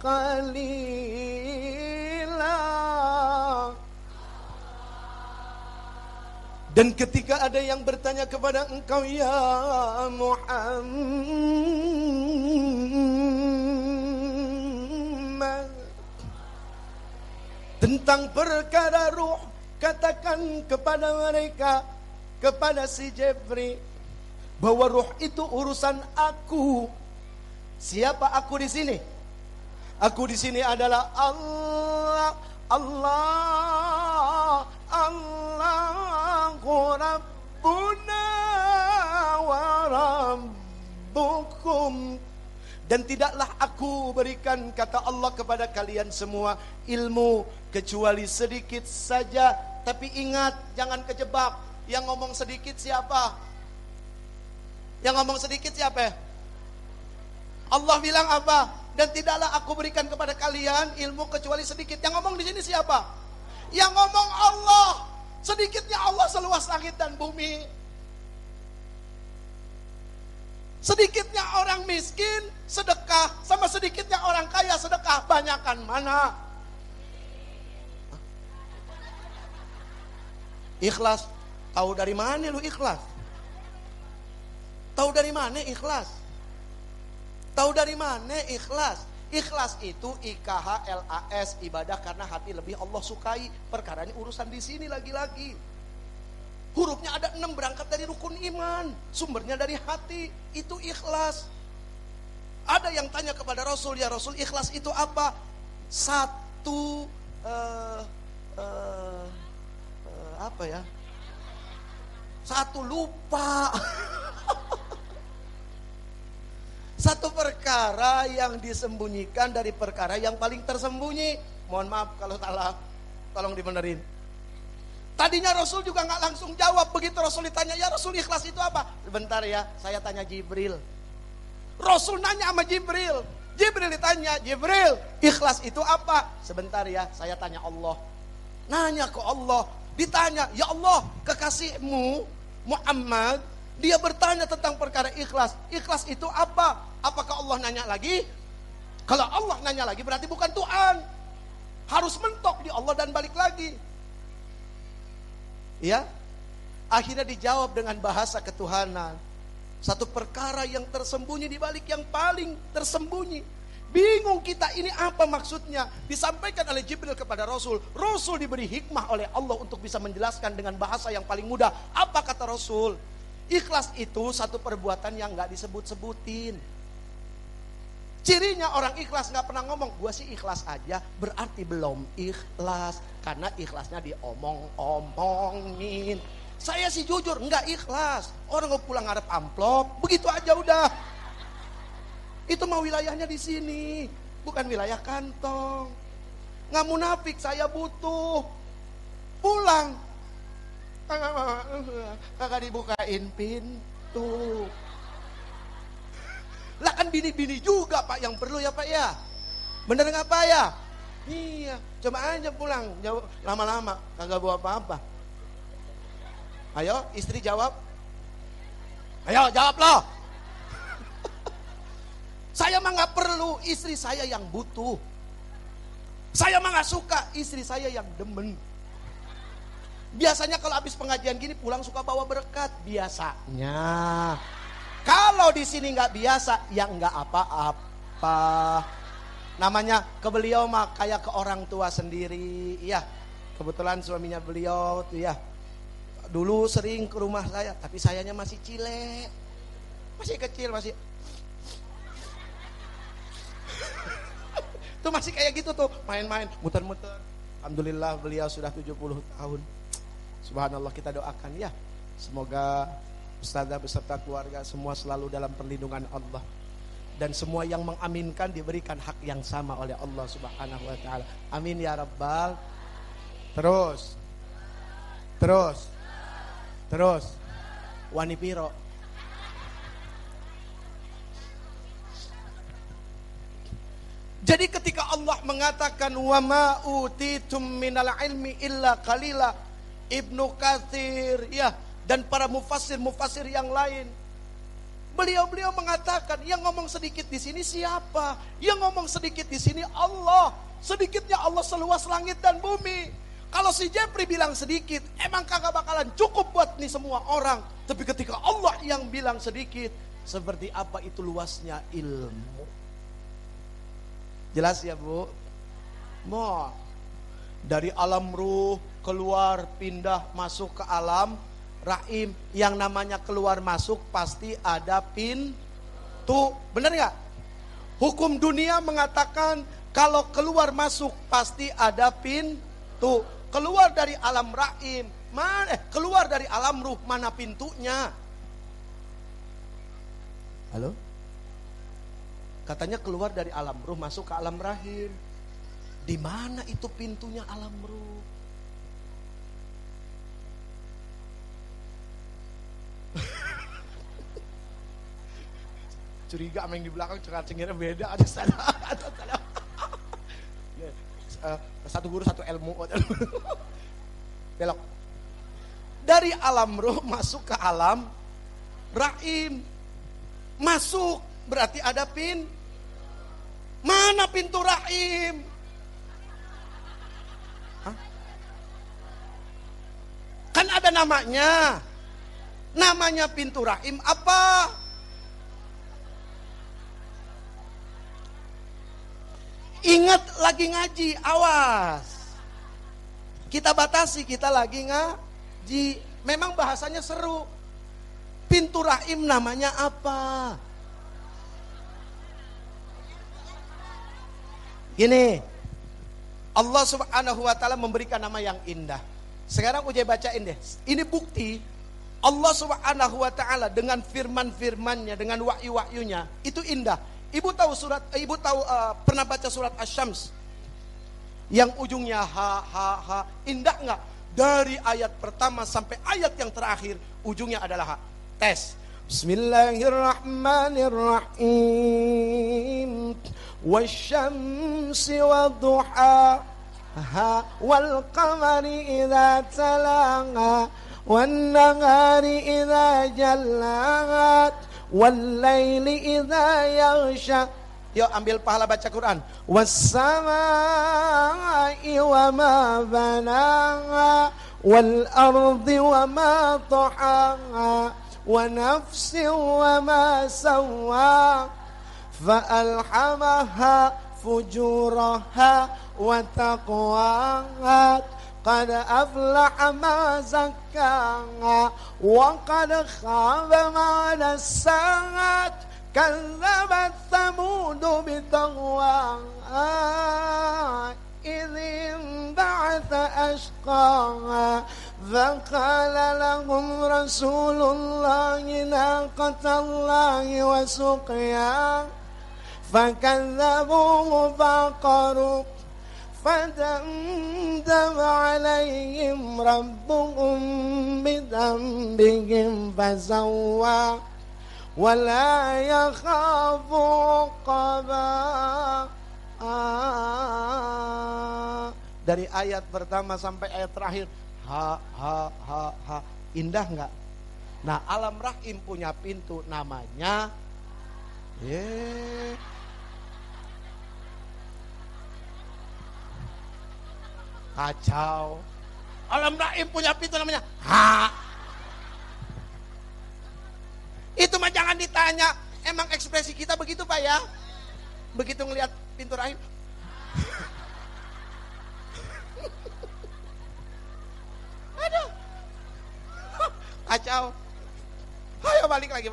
qalila. Dan ketika ada yang bertanya kepada engkau ya Muhammad tentang perkara ruh, katakan kepada mereka, kepada si Jibril, bahwa ruh itu urusan aku. Siapa aku di sini? Aku di sini adalah Allah, Allahu Rabbuna wa Rabbukum. Dan tidaklah aku berikan, kata Allah, kepada kalian semua ilmu kecuali sedikit saja. Tapi ingat, jangan kejebak. Yang ngomong sedikit siapa? Yang ngomong sedikit siapa? Allah bilang apa? Dan tidaklah aku berikan kepada kalian ilmu kecuali sedikit. Yang ngomong di sini siapa? Yang ngomong Allah. Sedikitnya Allah seluas langit dan bumi. Sedikitnya orang miskin sedekah sama sedikitnya orang kaya sedekah, banyakan mana? Ikhlas. Tahu dari mana lu ikhlas? Tahu dari mana ikhlas? Tahu dari mana ikhlas? Ikhlas itu IKHLAS, ibadah karena hati lebih Allah sukai. Perkara ini urusan di sini lagi-lagi. Hurufnya ada 6, berangkat dari rukun iman. Sumbernya dari hati, itu ikhlas. Ada yang tanya kepada Rasul, ya Rasul, ikhlas itu apa? Satu apa ya? Satu lupa. Satu perkara yang disembunyikan dari perkara yang paling tersembunyi. Mohon maaf kalau salah, tolong dibenerin. Tadinya Rasul juga gak langsung jawab. Begitu Rasul ditanya, ya Rasul ikhlas itu apa? Sebentar ya, saya tanya Jibril. Rasul nanya sama Jibril. Jibril ditanya, Jibril ikhlas itu apa? Sebentar ya, saya tanya Allah. Nanya ke Allah. Ditanya, ya Allah, kekasihmu Muhammad, dia bertanya tentang perkara ikhlas. Ikhlas itu apa? Apakah Allah nanya lagi? Kalau Allah nanya lagi berarti bukan Tuhan. Harus mentok di Allah dan balik lagi. Ya. Akhirnya dijawab dengan bahasa ketuhanan. Satu perkara yang tersembunyi di balik yang paling tersembunyi. Bingung kita, ini apa maksudnya? Disampaikan oleh Jibril kepada Rasul. Rasul diberi hikmah oleh Allah untuk bisa menjelaskan dengan bahasa yang paling mudah. Apa kata Rasul? Ikhlas itu satu perbuatan yang gak disebut-sebutin. Cirinya orang ikhlas gak pernah ngomong, gua sih ikhlas aja, berarti belum ikhlas. Karena ikhlasnya diomong-omongin. Saya sih jujur, enggak ikhlas. Orang mau pulang ngarep amplop, begitu aja udah. Itu mah wilayahnya di sini, bukan wilayah kantong. Nggak munafik, saya butuh. Pulang, kagak dibukain pintu. Lah kan bini-bini juga Pak yang perlu ya Pak ya. Bener nggak Pak ya? Iya, coba aja pulang, jauh lama-lama, kagak bawa apa-apa. Ayo, istri jawab. Ayo, jawab loh. Saya mah nggak perlu, istri saya yang butuh. Saya mah nggak suka, istri saya yang demen. Biasanya kalau habis pengajian gini pulang suka bawa berkat. Biasanya. Kalau di sini nggak biasa, ya nggak apa-apa. Namanya ke beliau mah kayak ke orang tua sendiri. Iya, kebetulan suaminya beliau tuh ya. Dulu sering ke rumah saya, tapi sayanya masih cile, masih kecil, masih tuh masih kayak gitu tuh, main-main, muter-muter. Alhamdulillah beliau sudah 70 tahun. Subhanallah, kita doakan ya, semoga ustazah beserta keluarga semua selalu dalam perlindungan Allah, dan semua yang mengaminkan diberikan hak yang sama oleh Allah Subhanahu wa taala. Amin ya rabbal. Terus wani piro. Jadi ketika Allah mengatakan wa ma utitum minal ilmi illa qalila, Ibnu Katsir ya, dan para mufassir yang lain, beliau mengatakan yang ngomong sedikit di sini siapa? Yang ngomong sedikit di sini Allah. Sedikitnya Allah seluas langit dan bumi. Kalau si Jepri bilang sedikit, emang kagak bakalan cukup buat nih semua orang. Tapi ketika Allah yang bilang sedikit, seperti apa itu luasnya ilmu. Jelas ya Bu? Mau dari alam ruh keluar pindah masuk ke alam rahim. Yang namanya keluar masuk pasti ada pintu. Benar gak? Hukum dunia mengatakan kalau keluar masuk pasti ada pintu. Keluar dari alam rahim, keluar dari alam ruh, mana pintunya? Halo? Katanya keluar dari alam ruh masuk ke alam rahim. Di mana itu pintunya alam ruh? Curiga sama yang di belakang, cengar-cengirnya beda. Ada salah. Satu guru satu ilmu. Belok. Dari alam ruh masuk ke alam rahim. Masuk berarti ada mana pintu rahim? Hah? Kan ada namanya. Namanya pintu rahim apa? Ingat lagi ngaji, awas. Kita batasi, kita lagi ngaji. Memang bahasanya seru. Pintu rahim namanya apa? Gini, Allah Subhanahu wa taala memberikan nama yang indah. Sekarang uji bacain deh. Ini bukti Allah Subhanahu wa taala dengan firman-firmannya, dengan wahyu-wahyunya itu indah. Ibu tahu pernah baca surat Asy-Syams yang ujungnya ha, indah nggak? Dari ayat pertama sampai ayat yang terakhir ujungnya adalah ha. Tes. Bismillahirrahmanirrahim. Wasyamsi wadduhaha wal qamari idza talaha wan nahari idza jallaha wal-laili idza yaghsha. Yuk ambil pahala baca Quran. Was-samaa'i wa ma banaha والأرض وما طحاها ونفس وما سواها فألهمها فجورها وتقواها قد أفلح ما زكاها وقد خاب ما دساها كذبت ثمود بطغواها إذ انبعث أشقاها فقال لهم رسول الله ناقة الله وسقياها فكذبوه فعقروا فدمدم عليهم ربهم بذنبهم فسوى ولا يخاف عقباه. Dari ayat pertama sampai ayat terakhir, ha ha ha ha, indah nggak? Nah, alam rahim punya pintu namanya kacau. Alam rahim punya pintu namanya ha. Itu mah jangan ditanya. Emang ekspresi kita begitu Pak ya? Begitu ngelihat pintu rahim. Aduh. Kacau. Ayo balik lagi.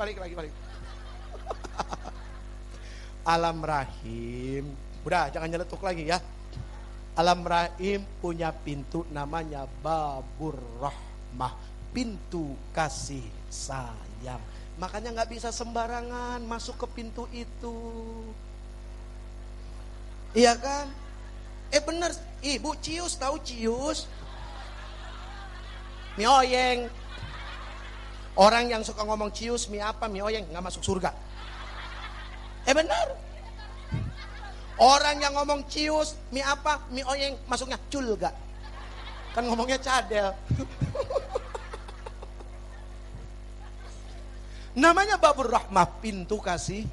Alam rahim. Udah jangan nyeletuk lagi ya. Alam rahim punya pintu namanya babur rahmah. Pintu kasih sayang. Makanya gak bisa sembarangan masuk ke pintu itu. Iya kan? Bener, Ibu cius, tahu cius? Mie oyeng. Orang yang suka ngomong cius, mie apa, mie oyeng, gak masuk surga. Bener. Orang yang ngomong cius, mie apa, mie oyeng, masuknya culga. Kan ngomongnya cadel. Namanya babur rahmah, pintu kasih.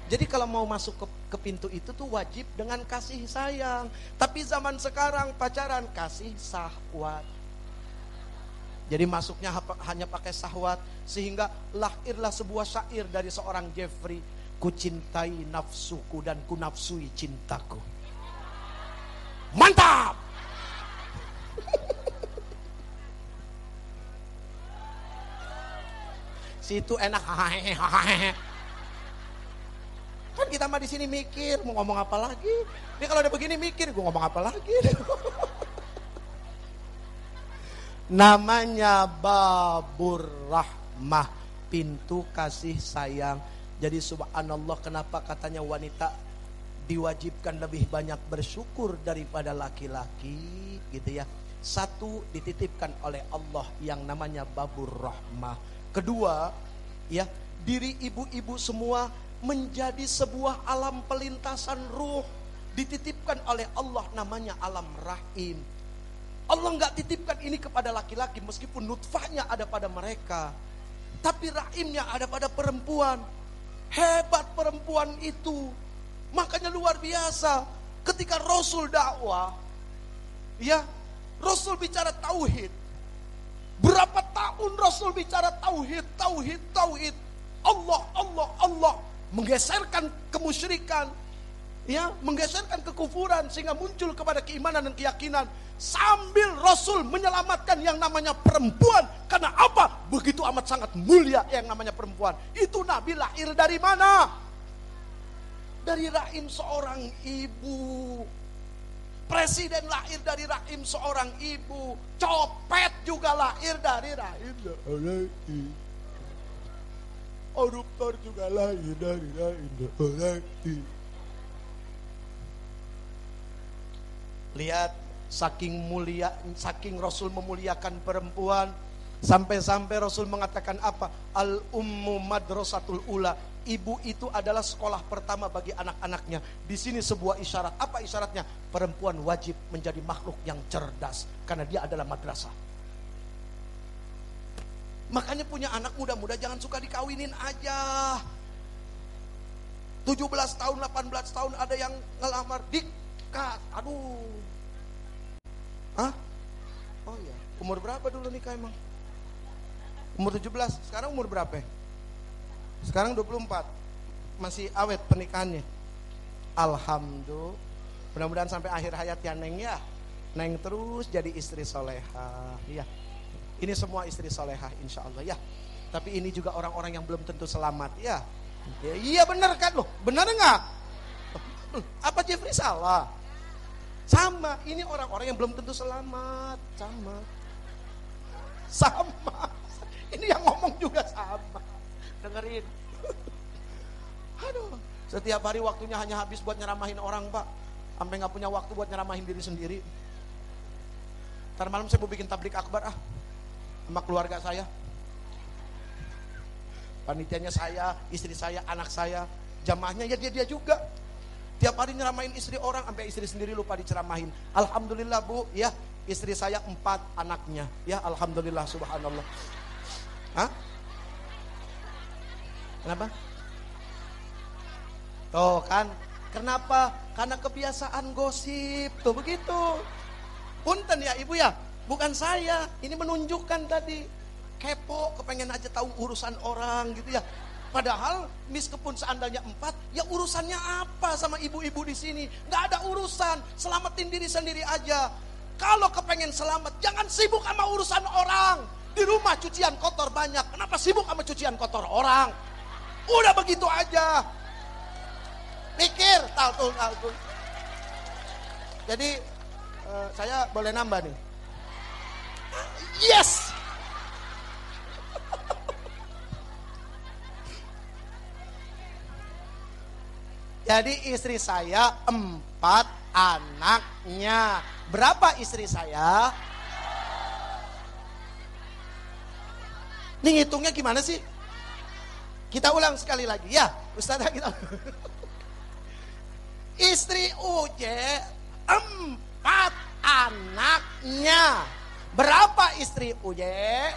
Jadi kalau mau masuk ke pintu itu tuh wajib dengan kasih sayang. Tapi zaman sekarang pacaran kasih syahwat. Jadi masuknya hanya pakai syahwat. Sehingga lahirlah sebuah syair dari seorang Jeffrey. Ku cintai nafsuku dan ku nafsui cintaku. Mantap! Situ enak. Kan kita mah di sini mikir mau ngomong apa lagi. Ini kalau udah begini mikir gue ngomong apa lagi. Namanya babur rahmah, pintu kasih sayang. Jadi subhanallah kenapa katanya wanita diwajibkan lebih banyak bersyukur daripada laki-laki gitu ya. Satu, dititipkan oleh Allah yang namanya babur rahmah. Kedua, ya, diri ibu-ibu semua menjadi sebuah alam pelintasan ruh, dititipkan oleh Allah namanya alam rahim. Allah nggak titipkan ini kepada laki-laki meskipun nutfahnya ada pada mereka, tapi rahimnya ada pada perempuan. Hebat perempuan itu, makanya luar biasa. Ketika Rasul dakwah, ya, Rasul bicara tauhid. Berapa tahun Rasul bicara tauhid. Allah menggeserkan kemusyrikan, ya, menggeserkan kekufuran sehingga muncul kepada keimanan dan keyakinan. Sambil Rasul menyelamatkan yang namanya perempuan. Karena apa? Begitu amat sangat mulia yang namanya perempuan. Itu Nabi lahir dari mana? Dari rahim seorang ibu. Presiden lahir dari rahim seorang ibu. Copet juga lahir dari rahim seorang ibu. Koruptor juga lahir dari rahim seorang ibu. Lihat, saking Rasul memuliakan perempuan, sampai-sampai Rasul mengatakan apa? Al ummu madrasatul ula. Ibu itu adalah sekolah pertama bagi anak-anaknya. Di sini sebuah isyarat. Apa isyaratnya? Perempuan wajib menjadi makhluk yang cerdas karena dia adalah madrasah. Makanya punya anak muda-muda jangan suka dikawinin aja. 17 tahun, 18 tahun ada yang ngelamar dikat. Aduh. Hah? Oh iya. Umur berapa dulu nikah emang? Umur 17, sekarang umur berapa? Sekarang 24. Masih awet pernikahannya. Alhamdulillah. Mudah-mudahan sampai akhir hayat ya Neng ya. Neng terus jadi istri solehah ya. Ini semua istri solehah insya Allah ya. Tapi ini juga orang-orang yang belum tentu selamat ya. Ya iya benar kan loh, benar enggak? Apa Jeffrey salah? Sama, ini orang-orang yang belum tentu selamat. Sama. Ini yang ngomong juga sama. Dengerin. Aduh, setiap hari waktunya hanya habis buat nyeramahin orang Pak. Sampai gak punya waktu buat nyeramahin diri sendiri. Ntar malam saya mau bikin tablik akbar sama keluarga saya. Panitianya saya, istri saya, anak saya. Jamaahnya ya dia juga. Tiap hari nyeramahin istri orang, sampai istri sendiri lupa diceramahin. Alhamdulillah Bu, ya istri saya 4 anaknya. Ya alhamdulillah subhanallah. Hah? Kenapa? Tuh kan, kenapa? Karena kebiasaan gosip, tuh begitu. Punten ya ibu ya, bukan saya. Ini menunjukkan tadi kepo, kepengen aja tahu urusan orang gitu ya. Padahal meskipun seandainya 4, ya urusannya apa sama ibu-ibu di sini? Nggak ada urusan, selamatin diri sendiri aja. Kalau kepengen selamat, jangan sibuk sama urusan orang. Di rumah cucian kotor banyak, kenapa sibuk sama cucian kotor orang? Udah begitu aja. Pikir, tahu. Jadi saya boleh nambah nih. Yes. Jadi istri saya 4 anaknya. Berapa istri saya? Ini ngitungnya gimana sih? Kita ulang sekali lagi ya, Ustazah kita. Istri Uje 4 anaknya. Berapa istri Uje?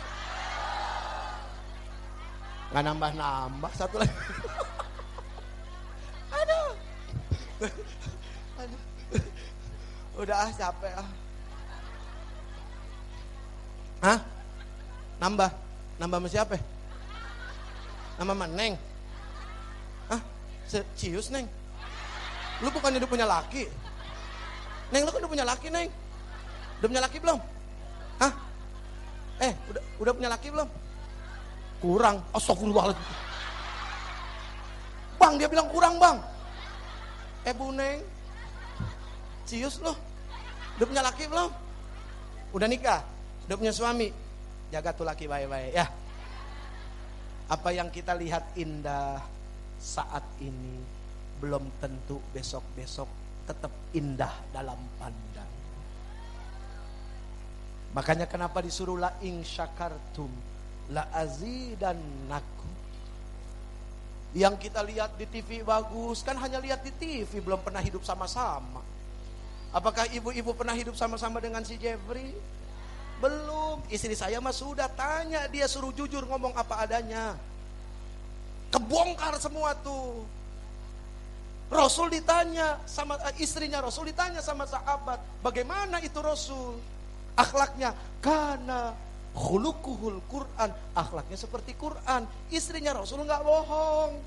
Nggak nambah-nambah, satu lagi. Aduh. Udah capek Hah? Nambah sama siapa? Nama Neng. Hah? Cius Neng. Lu bukannya udah punya laki? Neng, lu kan udah punya laki Neng. Udah punya laki belum? Hah? Udah punya laki belum? Kurang. Astagfirullahaladzim. Bang, dia bilang kurang bang. Bu Neng, Cius loh, udah punya laki belum? Udah nikah? Udah punya suami? Jaga tuh laki baik-baik ya. Apa yang kita lihat indah saat ini belum tentu besok-besok tetap indah dalam pandang. Makanya kenapa disuruh la in syakartum la azidannakum. Yang kita lihat di TV bagus, kan hanya lihat di TV, belum pernah hidup sama-sama. Apakah ibu-ibu pernah hidup sama-sama dengan si Jeffrey? Belum. Istri saya mah sudah, tanya dia, suruh jujur ngomong apa adanya. Kebongkar semua tuh. Rasul ditanya sama istrinya, Rasul ditanya sama sahabat, bagaimana itu Rasul? Akhlaknya, karena khuluquhul Quran, akhlaknya seperti Quran. Istrinya Rasul nggak bohong.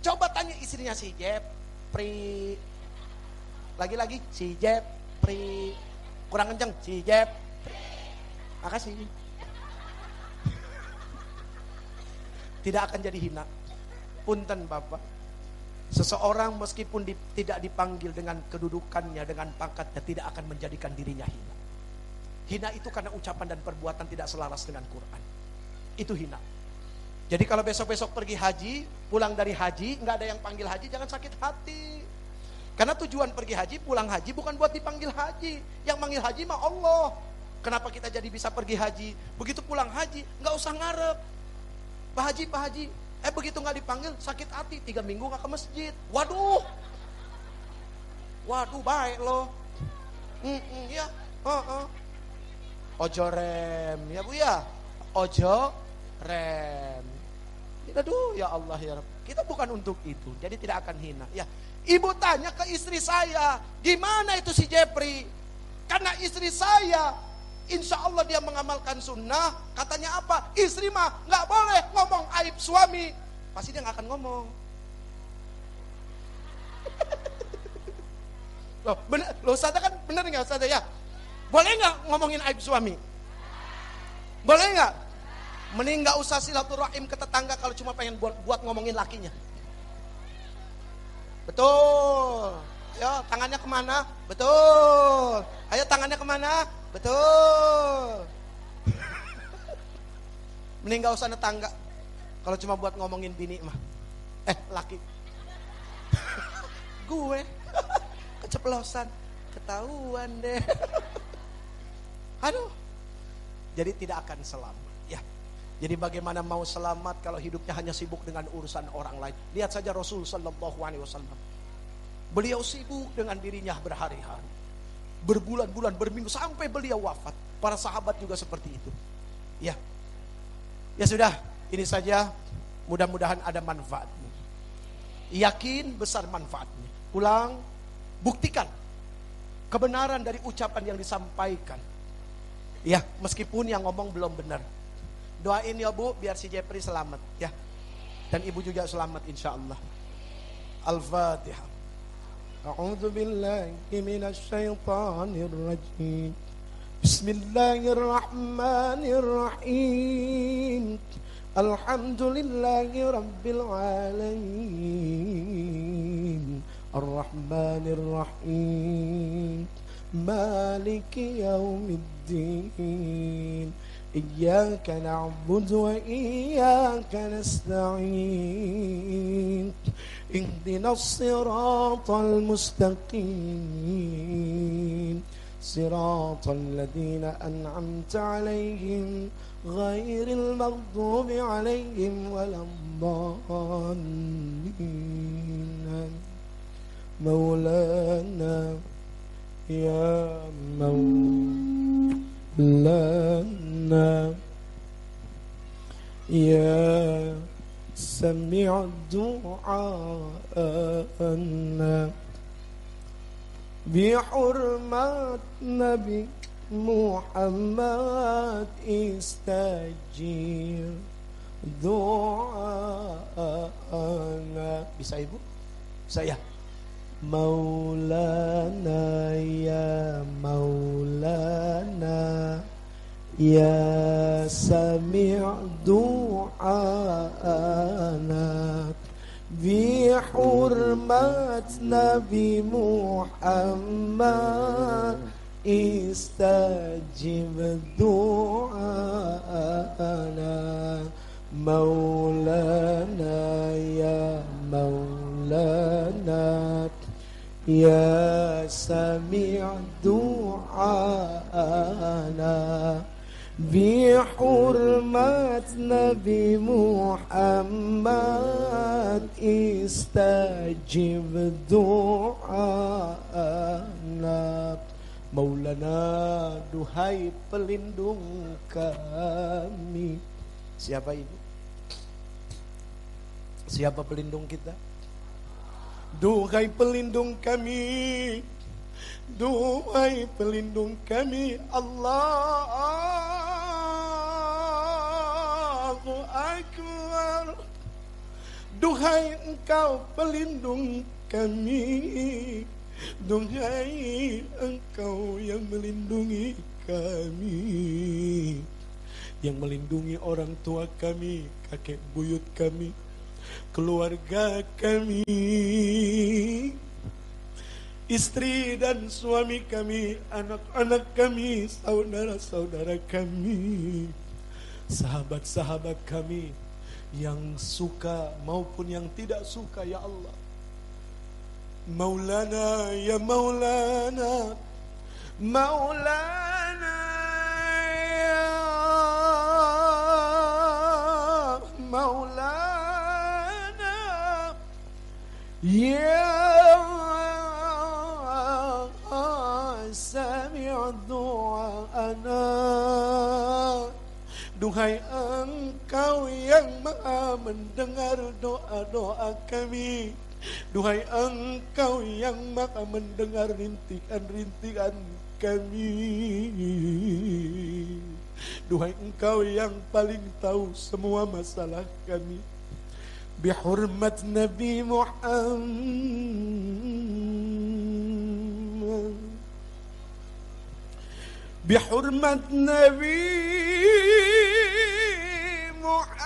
Coba tanya istrinya si Jepri. Lagi-lagi si Jepri. Kurang kenceng si Jepri. Makasih. Tidak akan jadi hina. Punten Bapak. Seseorang meskipun tidak dipanggil dengan kedudukannya, dengan pangkatnya, tidak akan menjadikan dirinya hina. Hina itu karena ucapan dan perbuatan tidak selaras dengan Quran. Itu hina. Jadi kalau besok-besok pergi haji, pulang dari haji, nggak ada yang panggil haji, jangan sakit hati. Karena tujuan pergi haji, pulang haji bukan buat dipanggil haji. Yang manggil haji mah Allah. Kenapa kita jadi bisa pergi haji? Begitu pulang haji, nggak usah ngarep. Pak Haji. Begitu nggak dipanggil, sakit hati. 3 minggu nggak ke masjid. Waduh, baik loh. Ya, Ojo rem, ya Bu ya. Ojo rem. Aduh, ya Allah ya Rabb. Kita bukan untuk itu, jadi tidak akan hina. Ya, ibu tanya ke istri saya, gimana itu si Jeffrey? Karena istri saya insya Allah dia mengamalkan sunnah. Katanya apa? Istri mah nggak boleh ngomong aib suami. Pasti dia nggak akan ngomong. Loh, bener, loh Ustaz kan bener nggak Ustaz ya? Boleh nggak ngomongin aib suami? Boleh nggak? Mending nggak usah silaturahim ke tetangga kalau cuma pengen buat ngomongin lakinya. Betul. Ayo tangannya kemana? Betul. Ayo tangannya kemana? Betul. Mending nggak usah tetangga kalau cuma buat ngomongin bini mah. Laki. Gue keceplosan, ketahuan deh. Aduh. Jadi tidak akan selamat, ya. Jadi bagaimana mau selamat kalau hidupnya hanya sibuk dengan urusan orang lain? Lihat saja Rasul sallallahu alaihi wasallam. Beliau sibuk dengan dirinya berhari-hari, berbulan-bulan, berminggu sampai beliau wafat. Para sahabat juga seperti itu. Ya. Ya sudah, ini saja. Mudah-mudahan ada manfaatnya. Yakin besar manfaatnya. Ulang, buktikan kebenaran dari ucapan yang disampaikan. Ya, meskipun yang ngomong belum benar. Doain ya Bu, biar si Jepri selamat ya. Dan ibu juga selamat insya Allah. Al-Fatihah. A'udzu billahi minasy syaithanir rajim. Bismillahirrahmanirrahim. Alhamdulillahi rabbil alamin. Ar-Rahmanir Rahim. Maliki yaumiddin. Iyyaka na'budu wa iyyaka nasta'in. Ihdinas siratal mustaqim. Siratal ladzina an'amta 'alaihim ghairil maghdubi 'alaihim waladdallin. Maulana ya Maulana ya sami'ud du'ana bihurmat Nabi Muhammad istajir du'ana. Bisa ibu? Saya Maulana ya Maulana ya sami' du'ana bi hurmat Nabi Muhammad istajib du'ana. Maulana ya Maulana ya sami' du'ana bi hurmat Nabi Muhammad istajib du'ana. Maulana, duhai pelindung kami. Siapa itu? Siapa pelindung kita? Duhai pelindung kami, duhai pelindung kami, Allahu Akbar. Duhai Engkau pelindung kami, duhai Engkau yang melindungi kami, yang melindungi orang tua kami, kakek buyut kami, keluarga kami, istri dan suami kami, anak-anak kami, saudara-saudara kami, sahabat-sahabat kami yang suka maupun yang tidak suka, ya Allah. Maulana ya Maulana, Maulana ya Maulana ya sami' du'ana. Duhai Engkau yang Maha mendengar doa-doa kami, duhai Engkau yang Maha mendengar rintihan-rintihan kami. Duhai Engkau yang paling tahu semua masalah kami. Bihurmat Nabi Muhammad, bihurmat Nabi Muhammad,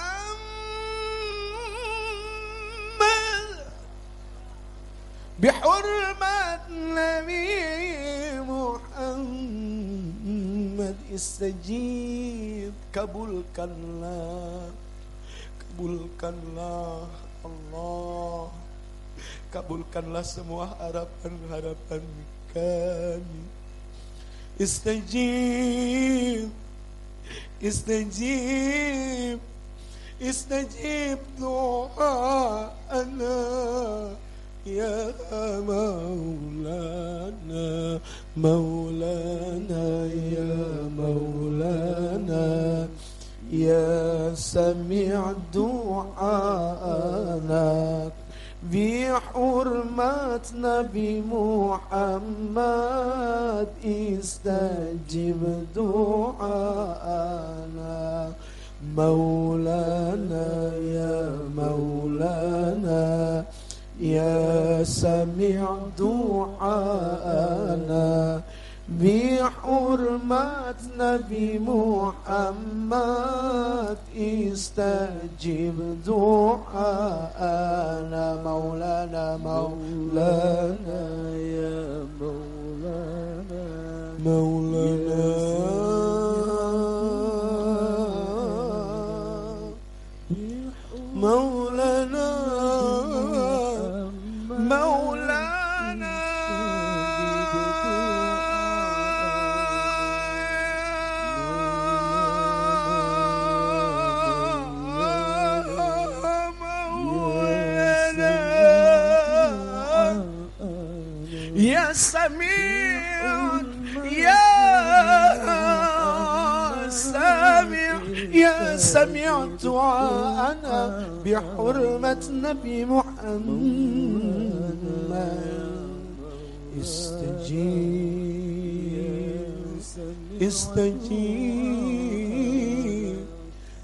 bihurmat Nabi Muhammad, istajib, kabulkanlah, kabulkanlah Allah, kabulkanlah semua harapan-harapan kami. Istajib, istajib, istajib doa'ana ya Maulana, Maulana ya Maulana, ya Sami' du'ana, bihurmat Nabi Muhammad, istajib du'ana, Maulana ya Maulana, ya Sami' du'ana, bihurmat Nabi Muhammad, istajib du'ana, Maulana, Maulana ya Maulana, Maulana, Maulana, Maulana, ya Sami' ya Sami' ya Sami' du'ana, bihurmat Nabi Muhammad, istajib, istajib,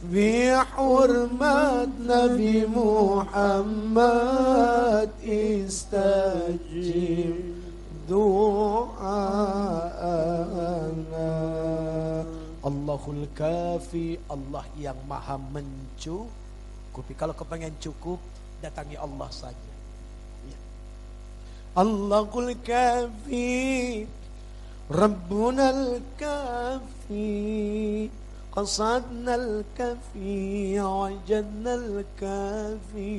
bihurmat Nabi Muhammad, istajib du'ana. Allahul Kafi, Allah yang maha mencukupi. Kalau kepengen cukup, datangi Allah saja. Ya. Allahul Kafi, Rabbunal Kafi, qasadnal kafi, wajadnal kafi,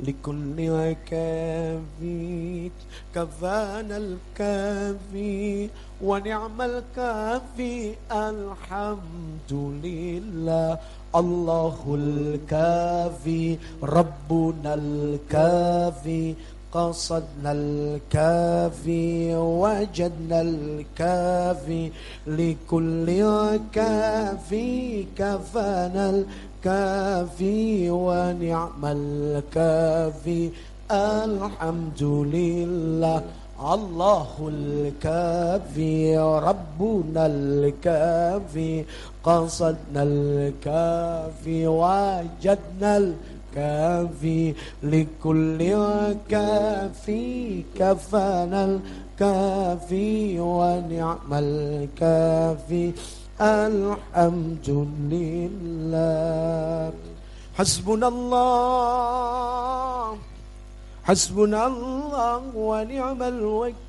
likulli kafi, kafanal kafi, wa ni'mal kafi, alhamdulillah. Allahul Kafi, Rabbunal Kafi, qasadnal kafi, wajadnal kafi, likulli kafi, kafanal kafi, wa ni'mal kafi, alhamdulillah. Allahul Kafi, Rabbunal Kafi, qasadnal kafi, wajadnal kafi, likulli kafi, kafanal kafi, wa ni'mal kafi, alhamdulillah. Hasbunallah, hasbunallah wa ni'mal wakil,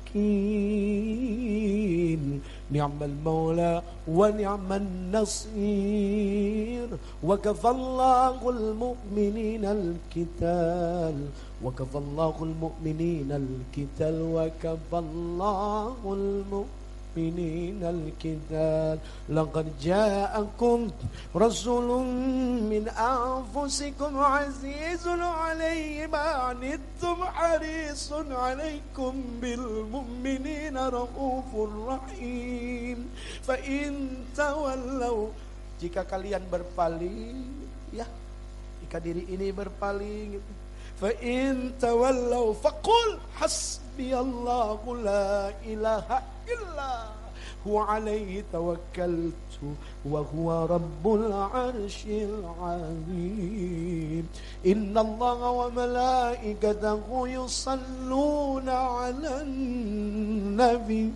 ni'mal maula wa ni'man nasir, wa kafallahu al-mu'minina al-qital, wa kafallahu al-mu'minina al-qital, wa kafallahu al-mu'minina al-qital. Laqad ja'akum rasulun min anfusikum azizun 'alayhi ma 'anittum harisun 'alaykum bil mu'minina raufur rahim. Fa in tawallaw, jika kalian berpaling, ya, jika diri ini berpaling, fa in tawallaw faqul hasbiyallahu la ilaha الله وعليه توكلت وهو رب العرش العظيم إن الله وملائكته يصلون على النبي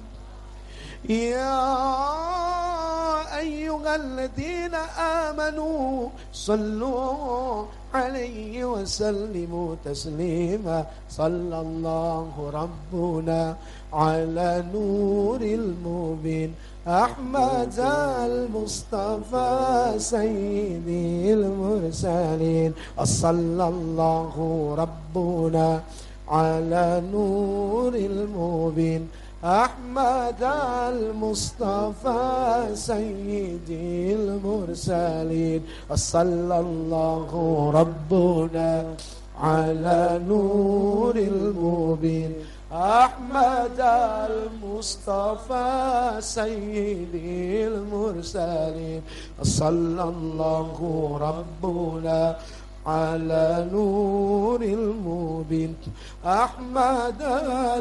يا أيها الذين آمنوا صلوا عليه وسلموا تسليما صلى الله ربنا على نور المبين أحمد المصطفى سيد المرسلين صلى الله ربنا على نور المبين أحمد المصطفى سيد المرسلين صلى الله ربنا على نور المبين أحمد المصطفى سيد المرسلين صلى الله ربنا على نور المبين أحمد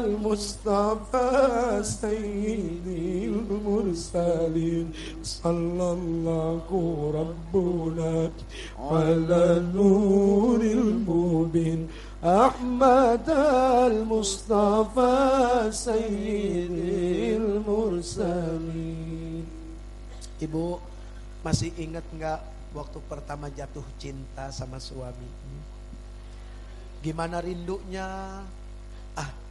المصطفى سيد المرسلين صلى الله ربنا على نور المبين أحمد المصطفى سيد المرسلين. Ibu masih ingat nggak waktu pertama jatuh cinta sama suami? Gimana rindunya?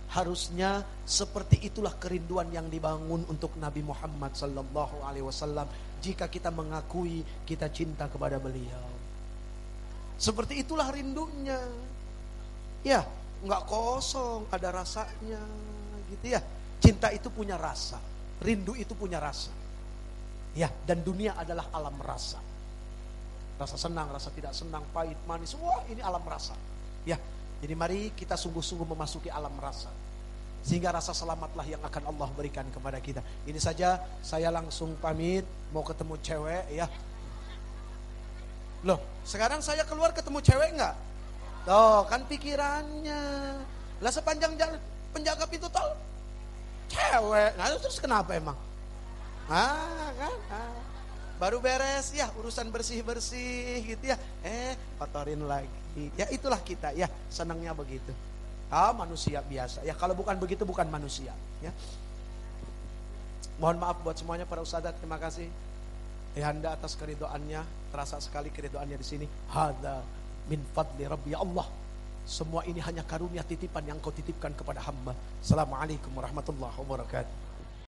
Harusnya seperti itulah kerinduan yang dibangun untuk Nabi Muhammad sallallahu alaihi wasallam jika kita mengakui kita cinta kepada beliau. Seperti itulah rindunya. Ya, nggak kosong, ada rasanya gitu ya. Cinta itu punya rasa, rindu itu punya rasa. Ya, dan dunia adalah alam rasa. Rasa senang, rasa tidak senang, pahit, manis, semua ini alam rasa. Ya, jadi mari kita sungguh-sungguh memasuki alam rasa. Sehingga rasa selamatlah yang akan Allah berikan kepada kita. Ini saja, saya langsung pamit, mau ketemu cewek ya. Loh, sekarang saya keluar ketemu cewek enggak? Tuh, kan pikirannya. Lah sepanjang jalan, penjaga pintu tol, cewek. Nah terus kenapa emang? Baru beres ya urusan bersih-bersih gitu ya. Kotorin lagi. Ya itulah kita ya, senangnya begitu. Manusia biasa. Ya kalau bukan begitu bukan manusia ya. Mohon maaf buat semuanya para ustadzat, terima kasih. Ayahanda atas keridoannya, terasa sekali keridoannya di sini. Hadza min fadli rabbi Allah. Semua ini hanya karunia titipan yang kau titipkan kepada hamba. Assalamualaikum warahmatullahi wabarakatuh.